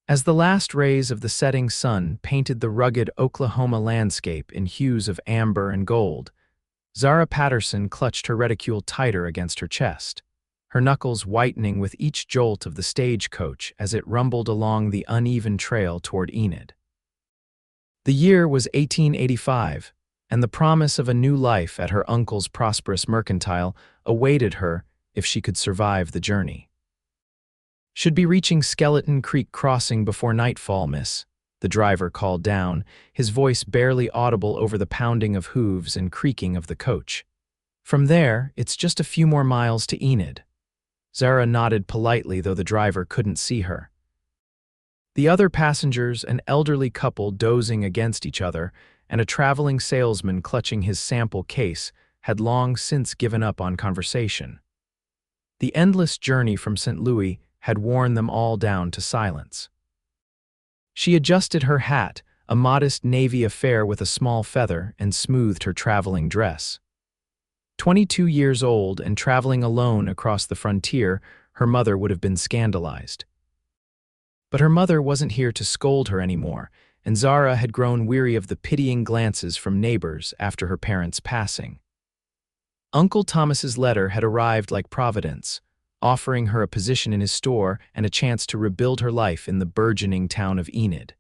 As the last rays of the setting sun painted the rugged Oklahoma landscape in hues of amber and gold, Zara Patterson clutched her reticule tighter against her chest, her knuckles whitening with each jolt of the stagecoach as it rumbled along the uneven trail toward Enid. The year was 1885, and the promise of a new life at her uncle's prosperous mercantile awaited her if she could survive the journey. "Should be reaching Skeleton Creek Crossing before nightfall, miss," the driver called down, his voice barely audible over the pounding of hooves and creaking of the coach. "From there, it's just a few more miles to Enid." Zara nodded politely, though the driver couldn't see her. The other passengers, an elderly couple dozing against each other, and a traveling salesman clutching his sample case, had long since given up on conversation. The endless journey from St. Louis had worn them all down to silence. She adjusted her hat, a modest navy affair with a small feather, and smoothed her traveling dress. 22 years old and traveling alone across the frontier, her mother would have been scandalized. But her mother wasn't here to scold her anymore, and Zara had grown weary of the pitying glances from neighbors after her parents' passing. Uncle Thomas's letter had arrived like providence, offering her a position in his store and a chance to rebuild her life in the burgeoning town of Enid.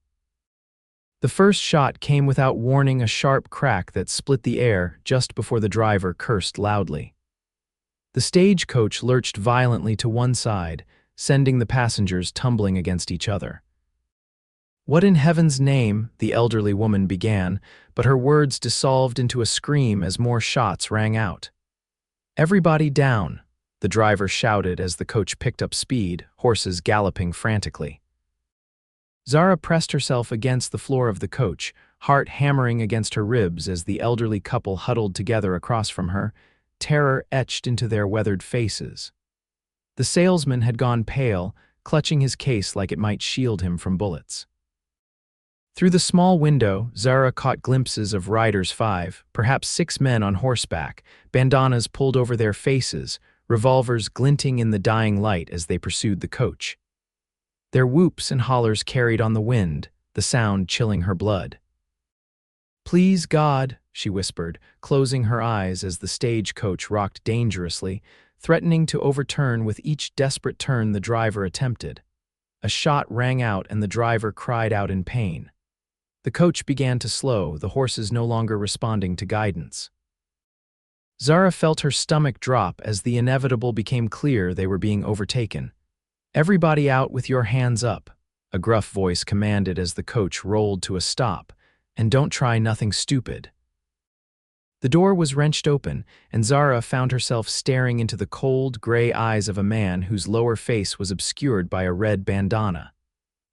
The first shot came without warning, a sharp crack that split the air just before the driver cursed loudly. The stagecoach lurched violently to one side, sending the passengers tumbling against each other. "What in heaven's name?" the elderly woman began, but her words dissolved into a scream as more shots rang out. "Everybody down," the driver shouted as the coach picked up speed, horses galloping frantically. Zara pressed herself against the floor of the coach, heart hammering against her ribs as the elderly couple huddled together across from her, terror etched into their weathered faces. The salesman had gone pale, clutching his case like it might shield him from bullets. Through the small window, Zara caught glimpses of riders, 5, perhaps 6 men on horseback, bandanas pulled over their faces, revolvers glinting in the dying light as they pursued the coach. Their whoops and hollers carried on the wind, the sound chilling her blood. "Please God," she whispered, closing her eyes as the stagecoach rocked dangerously, threatening to overturn with each desperate turn the driver attempted. A shot rang out and the driver cried out in pain. The coach began to slow, the horses no longer responding to guidance. Zara felt her stomach drop as the inevitable became clear. They were being overtaken. "Everybody out with your hands up," a gruff voice commanded as the coach rolled to a stop, "and don't try nothing stupid." The door was wrenched open, and Zara found herself staring into the cold, gray eyes of a man whose lower face was obscured by a red bandana.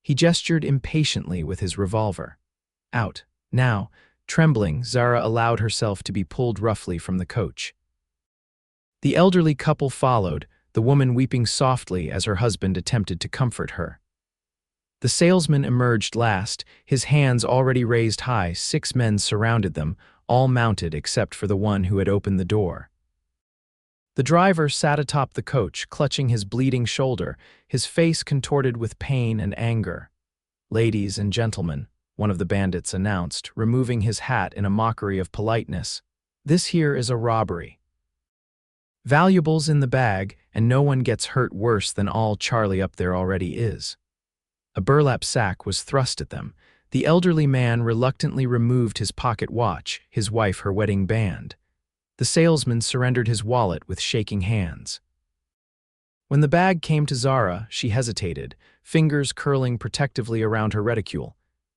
He gestured impatiently with his revolver. "Out, now." Trembling, Zara allowed herself to be pulled roughly from the coach. The elderly couple followed, the woman weeping softly as her husband attempted to comfort her. The salesman emerged last, his hands already raised high. 6 men surrounded them, all mounted except for the one who had opened the door. The driver sat atop the coach, clutching his bleeding shoulder, his face contorted with pain and anger. "Ladies and gentlemen," one of the bandits announced, removing his hat in a mockery of politeness, "this here is a robbery. Valuables in the bag, and no one gets hurt worse than all Charlie up there already is." A burlap sack was thrust at them. The elderly man reluctantly removed his pocket watch, his wife her wedding band. The salesman surrendered his wallet with shaking hands. When the bag came to Zara, she hesitated, fingers curling protectively around her reticule.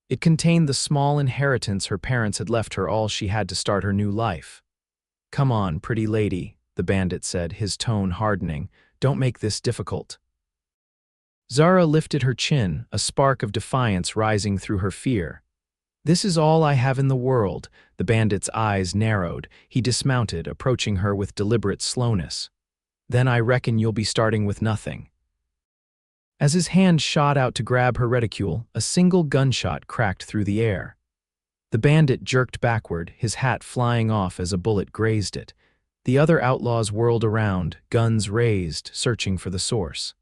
It contained the small inheritance her parents had left her, all she had to start her new life. "Come on, pretty lady," the bandit said, his tone hardening. "Don't make this difficult." Zara lifted her chin, a spark of defiance rising through her fear. "This is all I have in the world." The bandit's eyes narrowed. He dismounted, approaching her with deliberate slowness. "Then I reckon you'll be starting with nothing." As his hand shot out to grab her reticule, a single gunshot cracked through the air. The bandit jerked backward, his hat flying off as a bullet grazed it. The other outlaws whirled around, guns raised, searching for the source.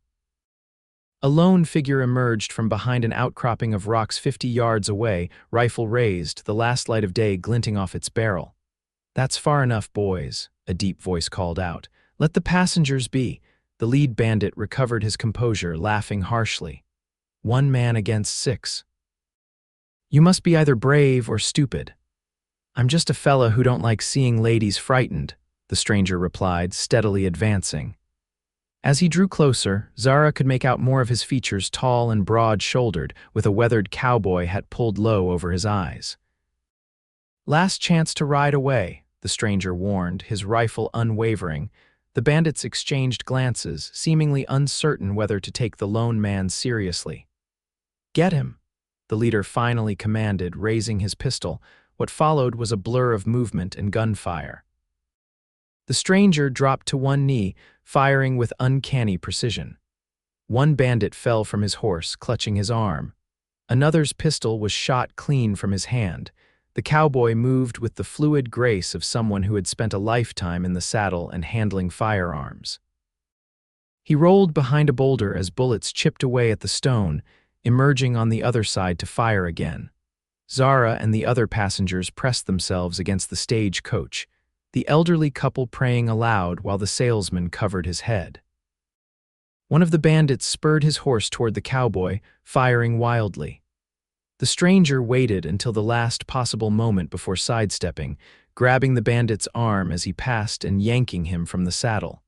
A lone figure emerged from behind an outcropping of rocks 50 yards away, rifle raised, the last light of day glinting off its barrel. "That's far enough, boys," a deep voice called out. "Let the passengers be." The lead bandit recovered his composure, laughing harshly. "One man against 6. You must be either brave or stupid." "I'm just a fella who don't like seeing ladies frightened," the stranger replied, steadily advancing. As he drew closer, Zara could make out more of his features, tall and broad-shouldered, with a weathered cowboy hat pulled low over his eyes. "Last chance to ride away," the stranger warned, his rifle unwavering. The bandits exchanged glances, seemingly uncertain whether to take the lone man seriously. "Get him," the leader finally commanded, raising his pistol. What followed was a blur of movement and gunfire. The stranger dropped to one knee, firing with uncanny precision. One bandit fell from his horse, clutching his arm. Another's pistol was shot clean from his hand. The cowboy moved with the fluid grace of someone who had spent a lifetime in the saddle and handling firearms. He rolled behind a boulder as bullets chipped away at the stone, emerging on the other side to fire again. Zara and the other passengers pressed themselves against the stagecoach, the elderly couple praying aloud while the salesman covered his head. One of the bandits spurred his horse toward the cowboy, firing wildly. The stranger waited until the last possible moment before sidestepping, grabbing the bandit's arm as he passed and yanking him from the saddle.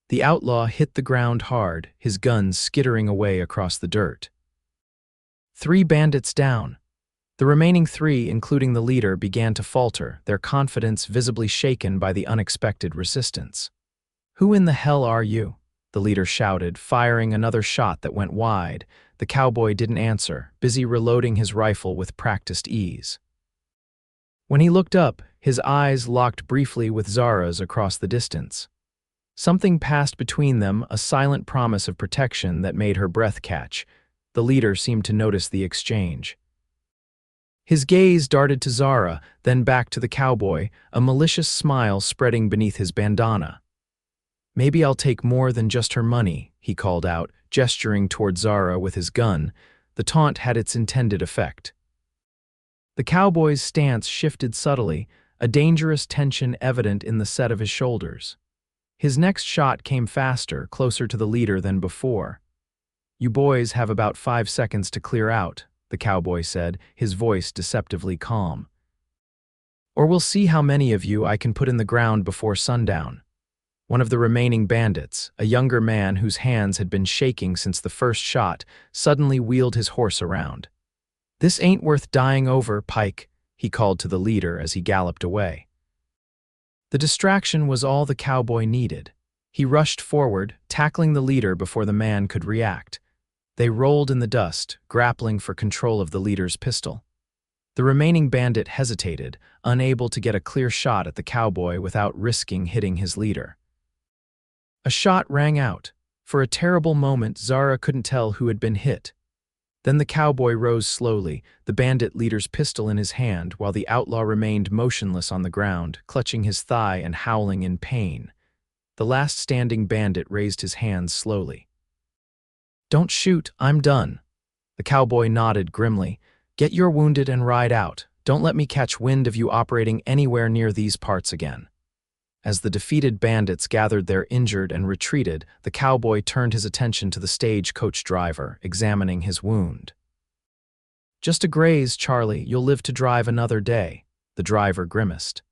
The outlaw hit the ground hard, his gun skittering away across the dirt. 3 bandits down. The remaining 3, including the leader, began to falter, their confidence visibly shaken by the unexpected resistance. "Who in the hell are you?" the leader shouted, firing another shot that went wide. The cowboy didn't answer, busy reloading his rifle with practiced ease. When he looked up, his eyes locked briefly with Zara's across the distance. Something passed between them, a silent promise of protection that made her breath catch. The leader seemed to notice the exchange. His gaze darted to Zara, then back to the cowboy, a malicious smile spreading beneath his bandana. "Maybe I'll take more than just her money," he called out, gesturing toward Zara with his gun. The taunt had its intended effect. The cowboy's stance shifted subtly, a dangerous tension evident in the set of his shoulders. His next shot came faster, closer to the leader than before. "You boys have about 5 seconds to clear out," the cowboy said, his voice deceptively calm. "Or we'll see how many of you I can put in the ground before sundown." One of the remaining bandits, a younger man whose hands had been shaking since the first shot, suddenly wheeled his horse around. "This ain't worth dying over, Pike," he called to the leader as he galloped away. The distraction was all the cowboy needed. He rushed forward, tackling the leader before the man could react. They rolled in the dust, grappling for control of the leader's pistol. The remaining bandit hesitated, unable to get a clear shot at the cowboy without risking hitting his leader. A shot rang out. For a terrible moment, Zara couldn't tell who had been hit. Then the cowboy rose slowly, the bandit leader's pistol in his hand, while the outlaw remained motionless on the ground, clutching his thigh and howling in pain. The last standing bandit raised his hands slowly. "Don't shoot, I'm done." The cowboy nodded grimly. "Get your wounded and ride out. Don't let me catch wind of you operating anywhere near these parts again." As the defeated bandits gathered their injured and retreated, the cowboy turned his attention to the stagecoach driver, examining his wound. "Just a graze, Charlie. You'll live to drive another day," the driver grimaced.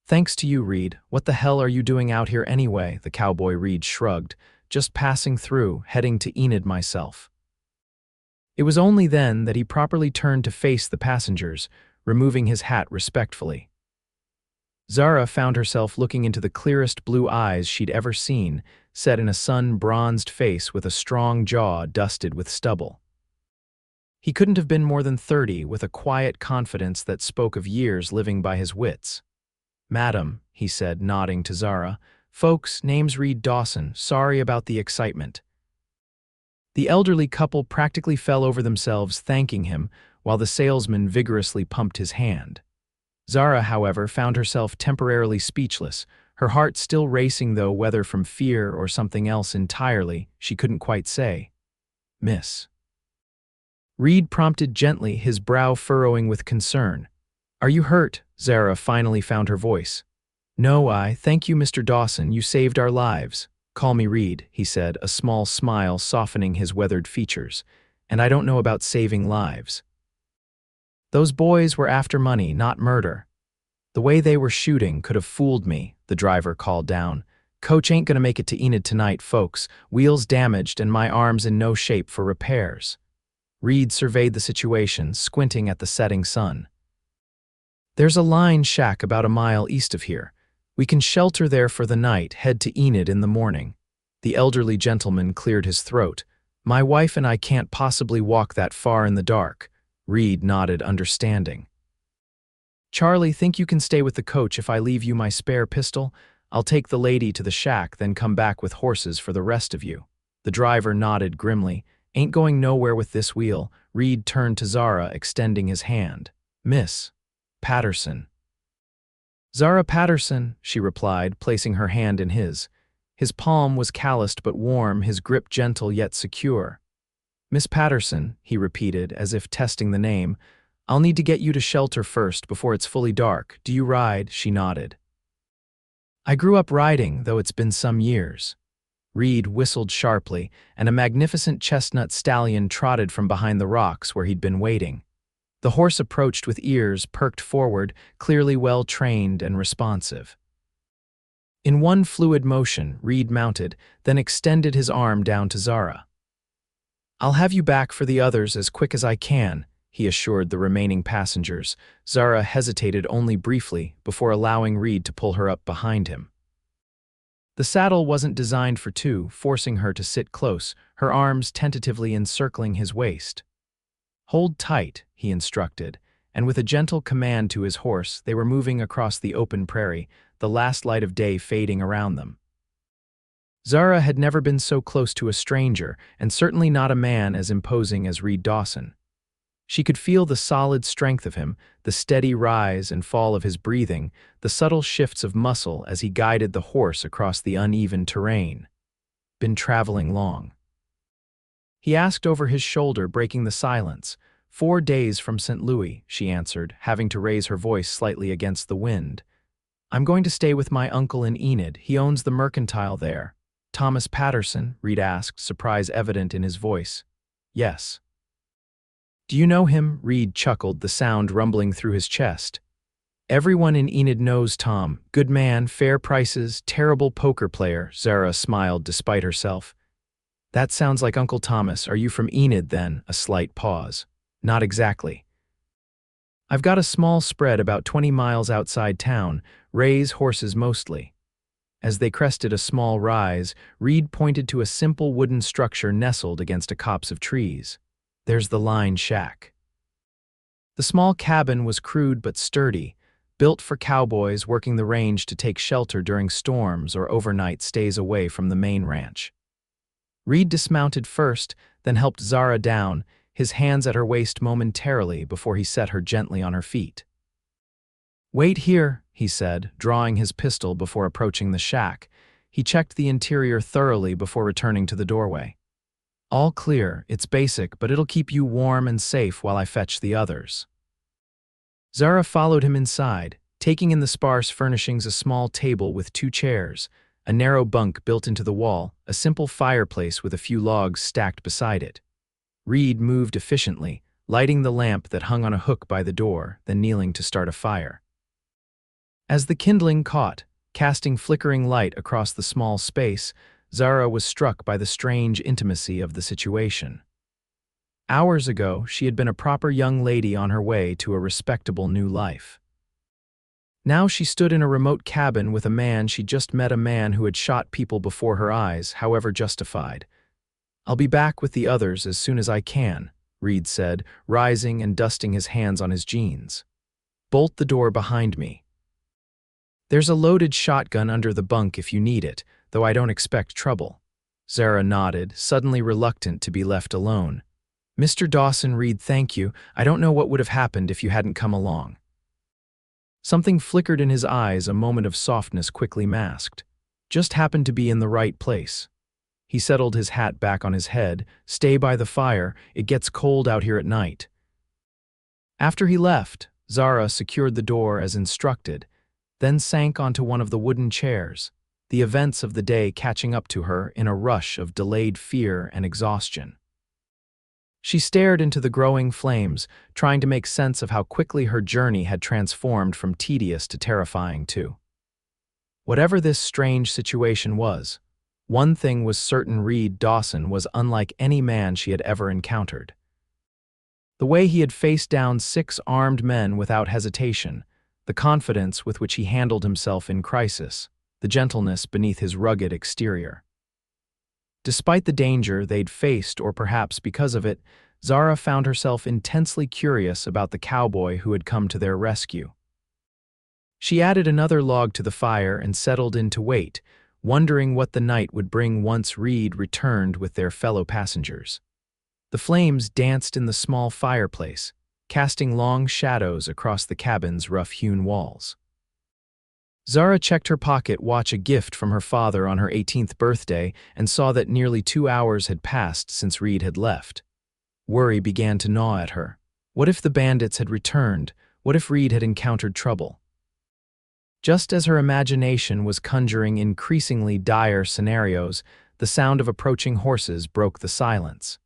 "Thanks to you, Reed. What the hell are you doing out here anyway?" the cowboy Reed shrugged. "Just passing through, heading to Enid myself." It was only then that he properly turned to face the passengers, removing his hat respectfully. Zara found herself looking into the clearest blue eyes she'd ever seen, set in a sun-bronzed face with a strong jaw dusted with stubble. He couldn't have been more than 30, with a quiet confidence that spoke of years living by his wits. "Madam," he said, nodding to Zara. "Folks, name's Reed Dawson. Sorry about the excitement." The elderly couple practically fell over themselves thanking him, while the salesman vigorously pumped his hand. Zara, however, found herself temporarily speechless, her heart still racing though, whether from fear or something else entirely, she couldn't quite say. Miss. Reed prompted gently, his brow furrowing with concern. Are you hurt? Zara finally found her voice. No, thank you, Mr. Dawson, you saved our lives. Call me Reed, he said, a small smile softening his weathered features. And I don't know about saving lives. Those boys were after money, not murder. The way they were shooting could have fooled me, the driver called down. Coach ain't gonna make it to Enid tonight, folks. Wheels damaged and my arms in no shape for repairs. Reed surveyed the situation, squinting at the setting sun. There's a line shack about a mile east of here. We can shelter there for the night, head to Enid in the morning. The elderly gentleman cleared his throat. My wife and I can't possibly walk that far in the dark. Reed nodded, understanding. Charlie, think you can stay with the coach if I leave you my spare pistol? I'll take the lady to the shack, then come back with horses for the rest of you. The driver nodded grimly. Ain't going nowhere with this wheel. Reed turned to Zara, extending his hand. Miss Patterson. Zara Patterson, she replied, placing her hand in his. His palm was calloused but warm, his grip gentle yet secure. Miss Patterson, he repeated, as if testing the name. I'll need to get you to shelter first before it's fully dark. Do you ride? She nodded. I grew up riding, though it's been some years. Reed whistled sharply, and a magnificent chestnut stallion trotted from behind the rocks where he'd been waiting. The horse approached with ears perked forward, clearly well-trained and responsive. In one fluid motion, Reed mounted, then extended his arm down to Zara. I'll have you back for the others as quick as I can, he assured the remaining passengers. Zara hesitated only briefly before allowing Reed to pull her up behind him. The saddle wasn't designed for two, forcing her to sit close, her arms tentatively encircling his waist. Hold tight, he instructed, and with a gentle command to his horse, they were moving across the open prairie, the last light of day fading around them. Zara had never been so close to a stranger, and certainly not a man as imposing as Reed Dawson. She could feel the solid strength of him, the steady rise and fall of his breathing, the subtle shifts of muscle as he guided the horse across the uneven terrain. Been traveling long. He asked over his shoulder, breaking the silence. 4 days from St. Louis, she answered, having to raise her voice slightly against the wind. I'm going to stay with my uncle in Enid. He owns the mercantile there. Thomas Patterson? Reed asked, surprise evident in his voice. Yes. Do you know him? Reed chuckled, the sound rumbling through his chest. Everyone in Enid knows Tom. Good man, fair prices, terrible poker player. Zara smiled despite herself. That sounds like Uncle Thomas. Are you from Enid then? A slight pause. Not exactly. I've got a small spread about 20 miles outside town, raise horses mostly. As they crested a small rise, Reed pointed to a simple wooden structure nestled against a copse of trees. There's the line shack. The small cabin was crude but sturdy, built for cowboys working the range to take shelter during storms or overnight stays away from the main ranch. Reed dismounted first, then helped Zara down, his hands at her waist momentarily before he set her gently on her feet. Wait here, he said, drawing his pistol before approaching the shack. He checked the interior thoroughly before returning to the doorway. All clear, it's basic, but it'll keep you warm and safe while I fetch the others. Zara followed him inside, taking in the sparse furnishings a small table with 2 chairs, a narrow bunk built into the wall, a simple fireplace with a few logs stacked beside it. Reed moved efficiently, lighting the lamp that hung on a hook by the door, then kneeling to start a fire. As the kindling caught, casting flickering light across the small space, Zara was struck by the strange intimacy of the situation. Hours ago, she had been a proper young lady on her way to a respectable new life. Now she stood in a remote cabin with a man she'd just met, a man who had shot people before her eyes, however justified. I'll be back with the others as soon as I can, Reed said, rising and dusting his hands on his jeans. Bolt the door behind me. There's a loaded shotgun under the bunk if you need it, though I don't expect trouble. Zara nodded, suddenly reluctant to be left alone. Mr. Dawson, Reed, thank you. I don't know what would have happened if you hadn't come along. Something flickered in his eyes, a moment of softness quickly masked. Just happened to be in the right place. He settled his hat back on his head. "Stay by the fire, it gets cold out here at night." After he left, Zara secured the door as instructed, then sank onto one of the wooden chairs, the events of the day catching up to her in a rush of delayed fear and exhaustion. She stared into the growing flames, trying to make sense of how quickly her journey had transformed from tedious to terrifying too. Whatever this strange situation was, one thing was certain: Reed Dawson was unlike any man she had ever encountered. The way he had faced down 6 armed men without hesitation, the confidence with which he handled himself in crisis, the gentleness beneath his rugged exterior. Despite the danger they'd faced, or perhaps because of it, Zara found herself intensely curious about the cowboy who had come to their rescue. She added another log to the fire and settled in to wait, wondering what the night would bring once Reed returned with their fellow passengers. The flames danced in the small fireplace, casting long shadows across the cabin's rough-hewn walls. Zara checked her pocket watch, a gift from her father on her 18th birthday, and saw that nearly 2 hours had passed since Reed had left. Worry began to gnaw at her. What if the bandits had returned? What if Reed had encountered trouble? Just as her imagination was conjuring increasingly dire scenarios, the sound of approaching horses broke the silence.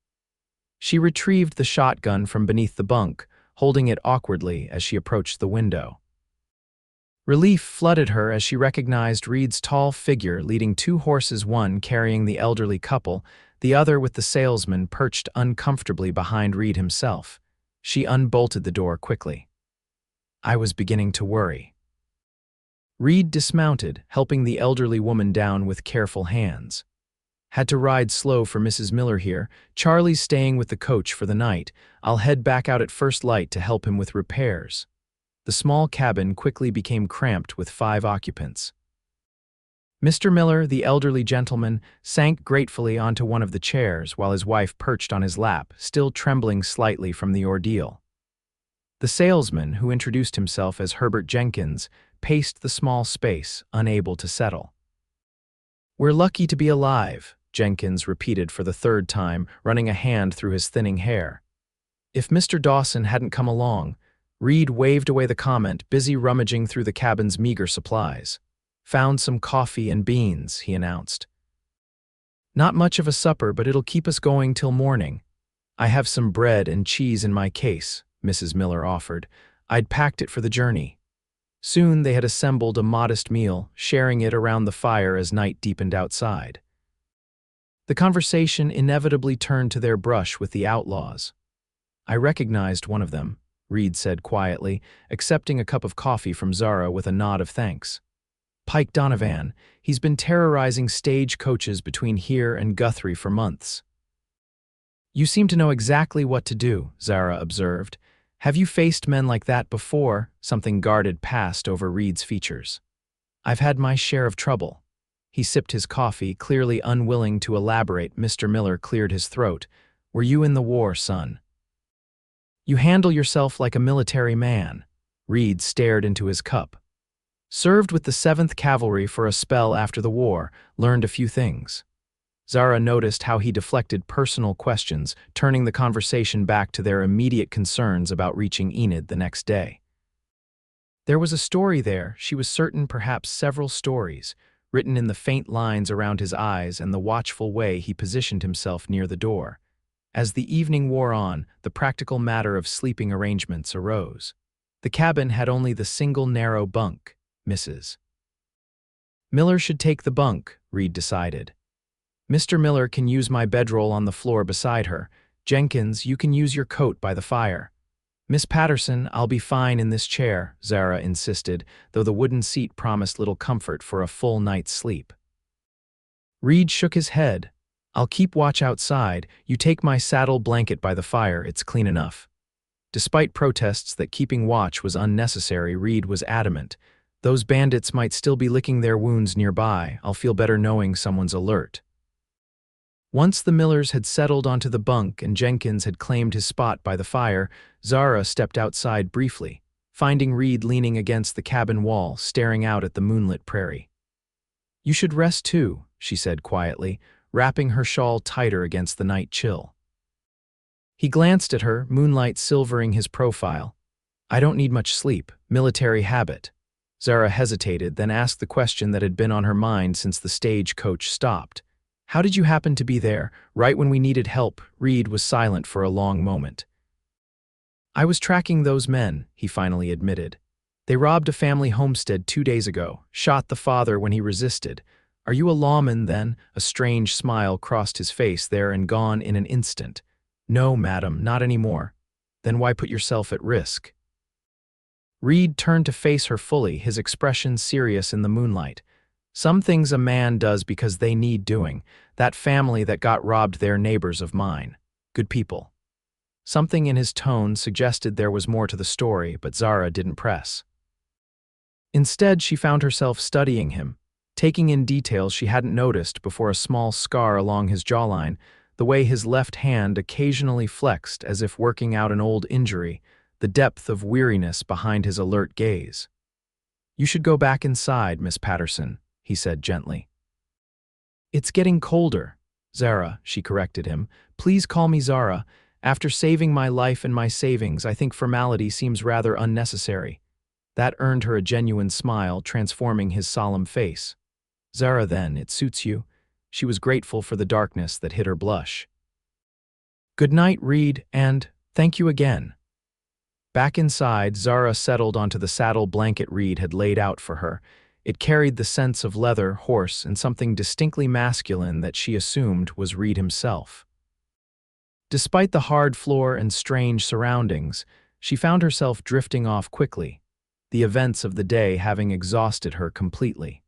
She retrieved the shotgun from beneath the bunk, holding it awkwardly as she approached the window. Relief flooded her as she recognized Reed's tall figure leading 2 horses, one carrying the elderly couple, the other with the salesman perched uncomfortably behind Reed himself. She unbolted the door quickly. "I was beginning to worry." Reed dismounted, helping the elderly woman down with careful hands. "Had to ride slow for Mrs. Miller here. Charlie's staying with the coach for the night. I'll head back out at first light to help him with repairs." The small cabin quickly became cramped with 5 occupants. Mr. Miller, the elderly gentleman, sank gratefully onto one of the chairs while his wife perched on his lap, still trembling slightly from the ordeal. The salesman, who introduced himself as Herbert Jenkins, paced the small space, unable to settle. "We're lucky to be alive," Jenkins repeated for the 3rd time, running a hand through his thinning hair. "If Mr. Dawson hadn't come along—" Reed waved away the comment, busy rummaging through the cabin's meager supplies. "Found some coffee and beans," he announced. "Not much of a supper, but it'll keep us going till morning." "I have some bread and cheese in my case," Mrs. Miller offered. "I'd packed it for the journey." Soon they had assembled a modest meal, sharing it around the fire as night deepened outside. The conversation inevitably turned to their brush with the Outlaws. "I recognized one of them," Reed said quietly, accepting a cup of coffee from Zara with a nod of thanks. "Pike Donovan. He's been terrorizing stagecoaches between here and Guthrie for months." "You seem to know exactly what to do," Zara observed. "Have you faced men like that before?" Something guarded passed over Reed's features. "I've had my share of trouble." He sipped his coffee, clearly unwilling to elaborate. Mr. Miller cleared his throat. "Were you in the war, son?" "You handle yourself like a military man." Reed stared into his cup. "Served with the 7th Cavalry for a spell after the war, learned a few things." Zara noticed how he deflected personal questions, turning the conversation back to their immediate concerns about reaching Enid the next day. There was a story there, she was certain, perhaps several stories, written in the faint lines around his eyes and the watchful way he positioned himself near the door. As the evening wore on, the practical matter of sleeping arrangements arose. The cabin had only the single narrow bunk. Mrs. Miller should take the bunk, Reed decided. "Mr. Miller can use my bedroll on the floor beside her. Jenkins, you can use your coat by the fire." "Miss Patterson, I'll be fine in this chair," Zara insisted, though the wooden seat promised little comfort for a full night's sleep. Reed shook his head. "I'll keep watch outside. You take my saddle blanket by the fire, it's clean enough." Despite protests that keeping watch was unnecessary, Reed was adamant. "Those bandits might still be licking their wounds nearby. I'll feel better knowing someone's alert." Once the Millers had settled onto the bunk and Jenkins had claimed his spot by the fire, Zara stepped outside briefly, finding Reed leaning against the cabin wall, staring out at the moonlit prairie. "You should rest too," she said quietly. wrapping her shawl tighter against the night chill. He glanced at her, moonlight silvering his profile. "I don't need much sleep. Military habit." Zara hesitated, then asked the question that had been on her mind since the stagecoach stopped. "How did you happen to be there, right when we needed help?" Reed was silent for a long moment. "I was tracking those men," he finally admitted. "They robbed a family homestead 2 days ago, shot the father when he resisted. Are you a lawman, then?" A strange smile crossed his face there and gone in an instant. "No, madam, not anymore." "Then why put yourself at risk?" Reed turned to face her fully, his expression serious in the moonlight. "Some things a man does because they need doing. That family that got robbed, they're neighbors of mine. Good people." Something in his tone suggested there was more to the story, but Zara didn't press. Instead, she found herself studying him, taking in details she hadn't noticed before: a small scar along his jawline, the way his left hand occasionally flexed as if working out an old injury, the depth of weariness behind his alert gaze. "You should go back inside, Miss Patterson," he said gently. "It's getting colder." "Zara," she corrected him. "Please call me Zara. After saving my life and my savings, I think formality seems rather unnecessary." That earned her a genuine smile, transforming his solemn face. "Zara, then, it suits you." She was grateful for the darkness that hid her blush. "Good night, Reed, and thank you again." Back inside, Zara settled onto the saddle blanket Reed had laid out for her. It carried the scents of leather, horse, and something distinctly masculine that she assumed was Reed himself. Despite the hard floor and strange surroundings, she found herself drifting off quickly, the events of the day having exhausted her completely.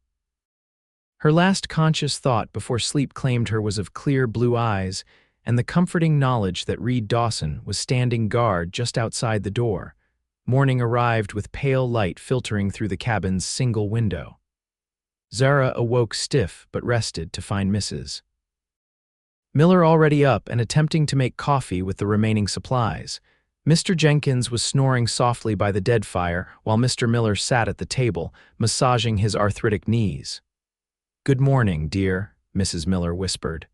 Her last conscious thought before sleep claimed her was of clear blue eyes and the comforting knowledge that Reed Dawson was standing guard just outside the door. Morning arrived with pale light filtering through the cabin's single window. Zara awoke stiff but rested to find Mrs. Miller already up and attempting to make coffee with the remaining supplies. Mr. Jenkins was snoring softly by the dead fire while Mr. Miller sat at the table, massaging his arthritic knees. "Good morning, dear," Mrs. Miller whispered.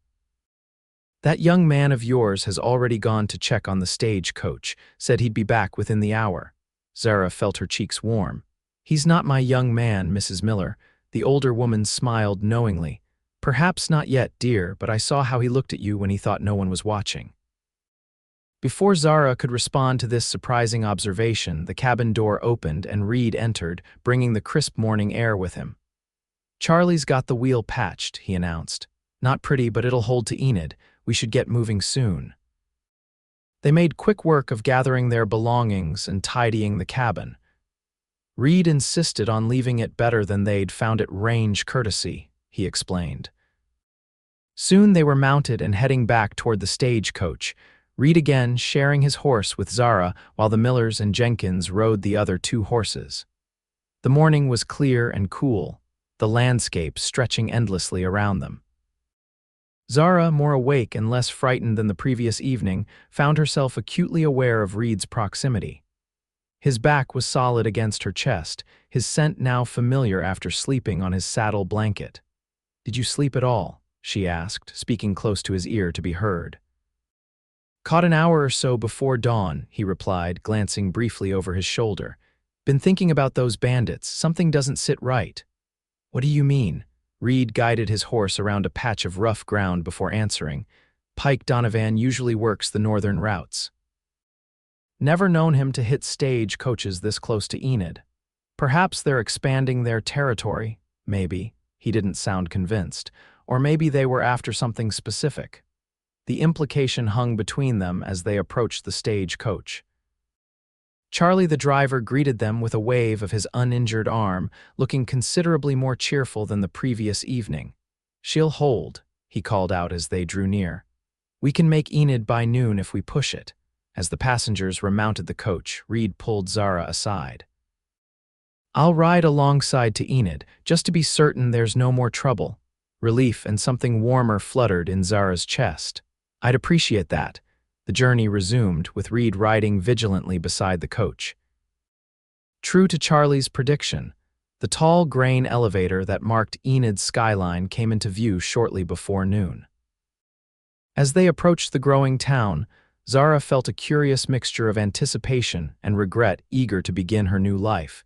"That young man of yours has already gone to check on the stagecoach, said he'd be back within the hour." Zara felt her cheeks warm. "He's not my young man, Mrs. Miller." The older woman smiled knowingly. "Perhaps not yet, dear, but I saw how he looked at you when he thought no one was watching." Before Zara could respond to this surprising observation, the cabin door opened and Reed entered, bringing the crisp morning air with him. "Charlie's got the wheel patched," he announced. "Not pretty, but it'll hold to Enid. We should get moving soon." They made quick work of gathering their belongings and tidying the cabin. Reed insisted on leaving it better than they'd found it, range courtesy, he explained. Soon they were mounted and heading back toward the stagecoach, Reed again sharing his horse with Zara while the Millers and Jenkins rode the other 2 horses. The morning was clear and cool, the landscape stretching endlessly around them. Zara, more awake and less frightened than the previous evening, found herself acutely aware of Reed's proximity. His back was solid against her chest, his scent now familiar after sleeping on his saddle blanket. "Did you sleep at all?" she asked, speaking close to his ear to be heard. "Caught an hour or so before dawn," he replied, glancing briefly over his shoulder. "Been thinking about those bandits. Something doesn't sit right." "What do you mean?" Reed guided his horse around a patch of rough ground before answering. "Pike Donovan usually works the northern routes." Never known him to hit stagecoaches this close to Enid. Perhaps they're expanding their territory, maybe. He didn't sound convinced. Or maybe they were after something specific. The implication hung between them as they approached the stagecoach. Charlie the driver greeted them with a wave of his uninjured arm, looking considerably more cheerful than the previous evening. "She'll hold," he called out as they drew near. "We can make Enid by noon if we push it." As the passengers remounted the coach, Reed pulled Zara aside. "I'll ride alongside to Enid, just to be certain there's no more trouble." Relief and something warmer fluttered in Zara's chest. "I'd appreciate that." The journey resumed, with Reed riding vigilantly beside the coach. True to Charlie's prediction, the tall grain elevator that marked Enid's skyline came into view shortly before noon. As they approached the growing town, Zara felt a curious mixture of anticipation and regret, eager to begin her new life,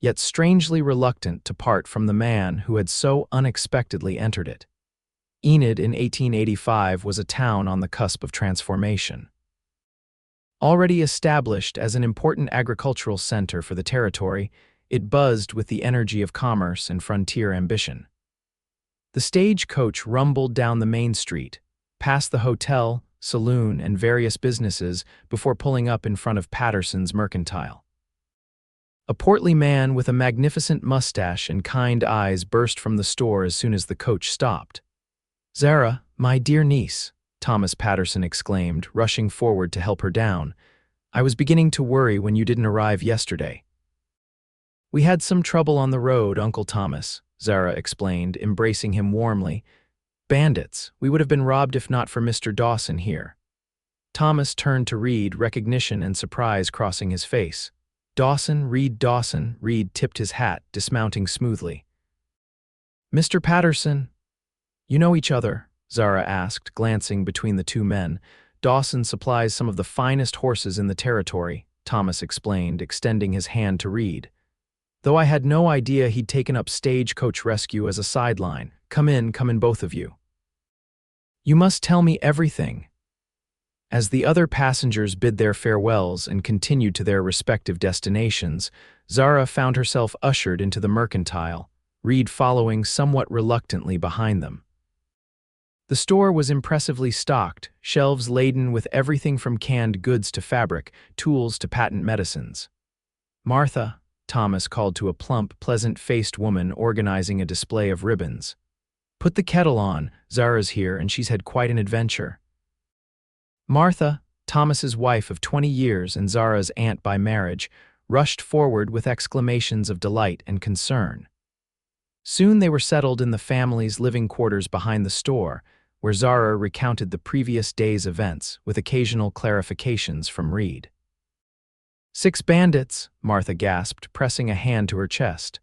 yet strangely reluctant to part from the man who had so unexpectedly entered it. Enid in 1885 was a town on the cusp of transformation. Already established as an important agricultural center for the territory, it buzzed with the energy of commerce and frontier ambition. The stagecoach rumbled down the main street, past the hotel, saloon, and various businesses before pulling up in front of Patterson's mercantile. A portly man with a magnificent mustache and kind eyes burst from the store as soon as the coach stopped. "Zara, my dear niece," Thomas Patterson exclaimed, rushing forward to help her down. "I was beginning to worry when you didn't arrive yesterday." "We had some trouble on the road, Uncle Thomas," Zara explained, embracing him warmly. "Bandits. We would have been robbed if not for Mr. Dawson here." Thomas turned to Reed, recognition and surprise crossing his face. "Dawson, Reed Dawson." Reed tipped his hat, dismounting smoothly. "Mr. Patterson, you know each other?" Zara asked, glancing between the two men. "Dawson supplies some of the finest horses in the territory," Thomas explained, extending his hand to Reed. "Though I had no idea he'd taken up stagecoach rescue as a sideline. Come in, both of you. You must tell me everything." As the other passengers bid their farewells and continued to their respective destinations, Zara found herself ushered into the mercantile, Reed following somewhat reluctantly behind them. The store was impressively stocked, shelves laden with everything from canned goods to fabric, tools to patent medicines. "Martha," Thomas called to a plump, pleasant-faced woman organizing a display of ribbons. "Put the kettle on, Zara's here and she's had quite an adventure." Martha, Thomas's wife of 20 years and Zara's aunt by marriage, rushed forward with exclamations of delight and concern. Soon they were settled in the family's living quarters behind the store, where Zara recounted the previous day's events with occasional clarifications from Reed. "6 bandits," Martha gasped, pressing a hand to her chest.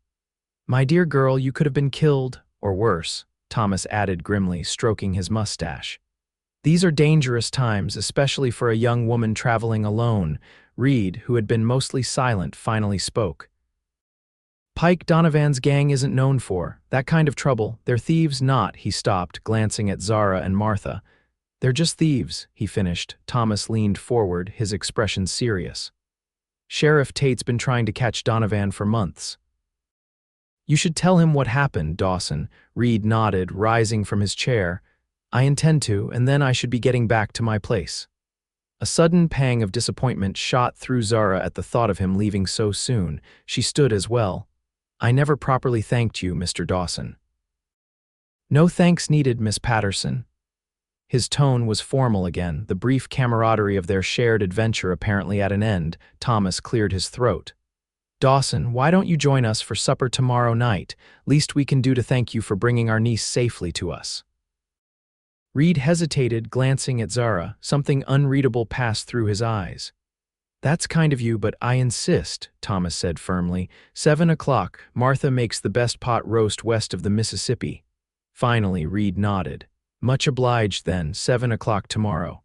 "My dear girl, you could have been killed, or worse," Thomas added grimly, stroking his mustache. "These are dangerous times, especially for a young woman traveling alone." Reed, who had been mostly silent, finally spoke. "Pike Donovan's gang isn't known for that kind of trouble. They're thieves, not," he stopped, glancing at Zara and Martha. "They're just thieves," he finished. Thomas leaned forward, his expression serious. "Sheriff Tate's been trying to catch Donovan for months." "You should tell him what happened, Dawson." Reed nodded, rising from his chair. "I intend to, and then I should be getting back to my place." A sudden pang of disappointment shot through Zara at the thought of him leaving so soon. She stood as well. "I never properly thanked you, Mr. Dawson." "No thanks needed, Miss Patterson." His tone was formal again, the brief camaraderie of their shared adventure apparently at an end. Thomas cleared his throat. "Dawson, why don't you join us for supper tomorrow night? Least we can do to thank you for bringing our niece safely to us." Reed hesitated, glancing at Zara. Something unreadable passed through his eyes. "That's kind of you, but I insist," Thomas said firmly. 7 o'clock, Martha makes the best pot roast west of the Mississippi. Finally, Reed nodded. "Much obliged then, 7 o'clock tomorrow."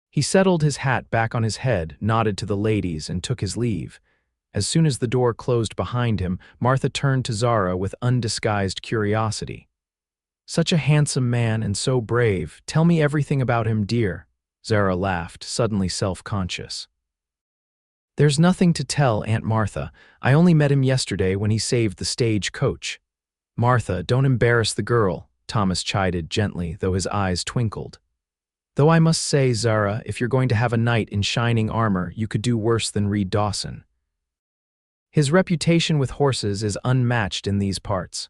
He settled his hat back on his head, nodded to the ladies, and took his leave. As soon as the door closed behind him, Martha turned to Zara with undisguised curiosity. "Such a handsome man and so brave. Tell me everything about him, dear." Zara laughed, suddenly self-conscious. "There's nothing to tell, Aunt Martha. I only met him yesterday when he saved the stagecoach." "Martha, don't embarrass the girl," Thomas chided gently, though his eyes twinkled. "Though I must say, Zara, if you're going to have a knight in shining armor, you could do worse than Reed Dawson. His reputation with horses is unmatched in these parts."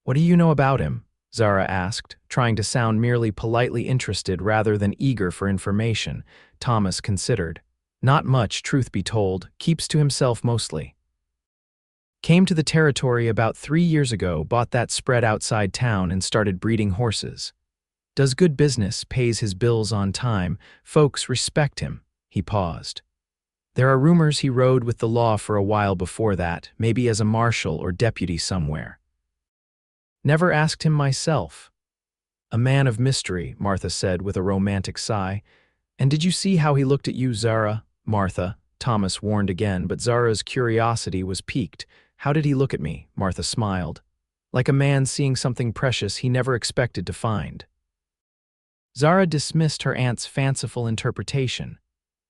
"What do you know about him?" Zara asked, trying to sound merely politely interested rather than eager for information. Thomas considered. "Not much, truth be told. Keeps to himself mostly. Came to the territory about 3 years ago, bought that spread outside town and started breeding horses. Does good business, pays his bills on time. Folks respect him." He paused. "There are rumors he rode with the law for a while before that, maybe as a marshal or deputy somewhere." "Never asked him myself." A man of mystery, Martha said with a romantic sigh. And did you see how he looked at you, Zara? Martha, Thomas warned again, but Zara's curiosity was piqued. How did he look at me? Martha smiled. Like a man seeing something precious he never expected to find. Zara dismissed her aunt's fanciful interpretation,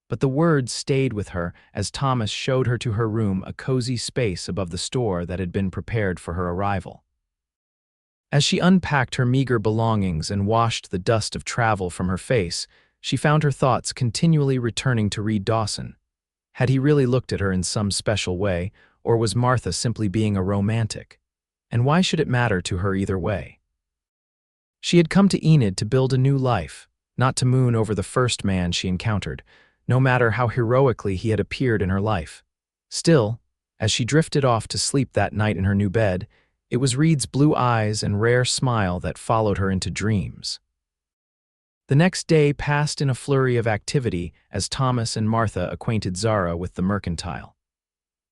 but the words stayed with her as Thomas showed her to her room, a cozy space above the store that had been prepared for her arrival. As she unpacked her meager belongings and washed the dust of travel from her face, she found her thoughts continually returning to Reed Dawson. Had he really looked at her in some special way, or was Martha simply being a romantic? And why should it matter to her either way? She had come to Enid to build a new life, not to moon over the first man she encountered, no matter how heroically he had appeared in her life. Still, as she drifted off to sleep that night in her new bed, it was Reed's blue eyes and rare smile that followed her into dreams. The next day passed in a flurry of activity as Thomas and Martha acquainted Zara with the mercantile.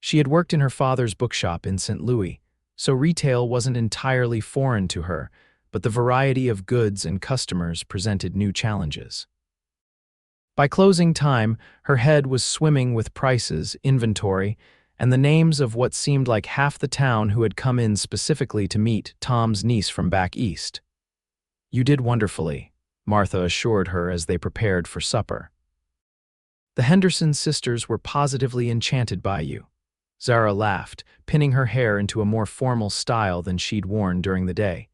She had worked in her father's bookshop in St. Louis, so retail wasn't entirely foreign to her, but the variety of goods and customers presented new challenges. By closing time, her head was swimming with prices, inventory, and the names of what seemed like half the town who had come in specifically to meet Tom's niece from back east. "You did wonderfully," Martha assured her as they prepared for supper. "The Henderson sisters were positively enchanted by you." Zara laughed, pinning her hair into a more formal style than she'd worn during the day.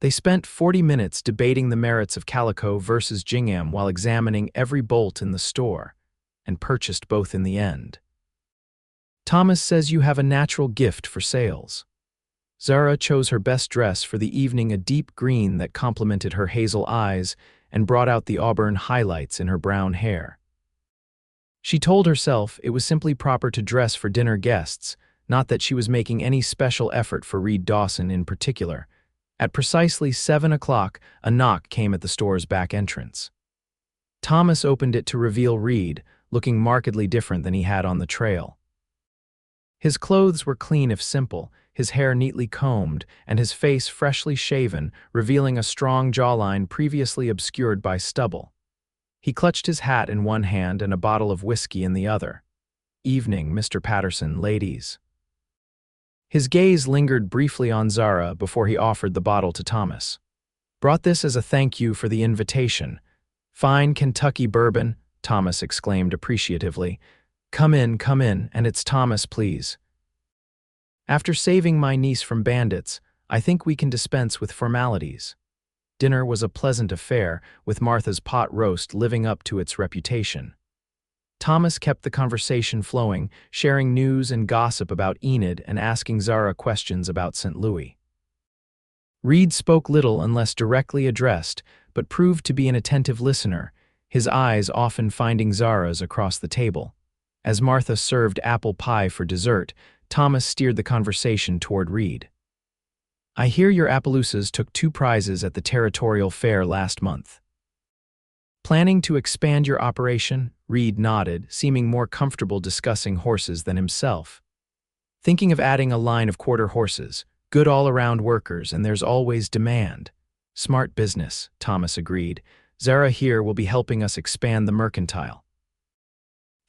They spent 40 minutes debating the merits of calico versus gingham while examining every bolt in the store, and purchased both in the end. "Thomas says you have a natural gift for sales." Zara chose her best dress for the evening, a deep green that complemented her hazel eyes and brought out the auburn highlights in her brown hair. She told herself it was simply proper to dress for dinner guests, not that she was making any special effort for Reed Dawson in particular. At precisely 7 o'clock, a knock came at the store's back entrance. Thomas opened it to reveal Reed, looking markedly different than he had on the trail. His clothes were clean if simple, his hair neatly combed, and his face freshly shaven, revealing a strong jawline previously obscured by stubble. He clutched his hat in one hand and a bottle of whiskey in the other. "Evening, Mr. Patterson, ladies." His gaze lingered briefly on Zara before he offered the bottle to Thomas. "Brought this as a thank you for the invitation. Fine Kentucky bourbon," Thomas exclaimed appreciatively. Come in, and it's Thomas, please." "After saving my niece from bandits, I think we can dispense with formalities." Dinner was a pleasant affair, with Martha's pot roast living up to its reputation. Thomas kept the conversation flowing, sharing news and gossip about Enid and asking Zara questions about St. Louis. Reed spoke little unless directly addressed, but proved to be an attentive listener, his eyes often finding Zara's across the table. As Martha served apple pie for dessert, Thomas steered the conversation toward Reed. "I hear your Appaloosas took 2 prizes at the territorial fair last month. Planning to expand your operation?" Reed nodded, seeming more comfortable discussing horses than himself. "Thinking of adding a line of quarter horses, good all-around workers, and there's always demand." "Smart business," Thomas agreed. "Zara here will be helping us expand the mercantile.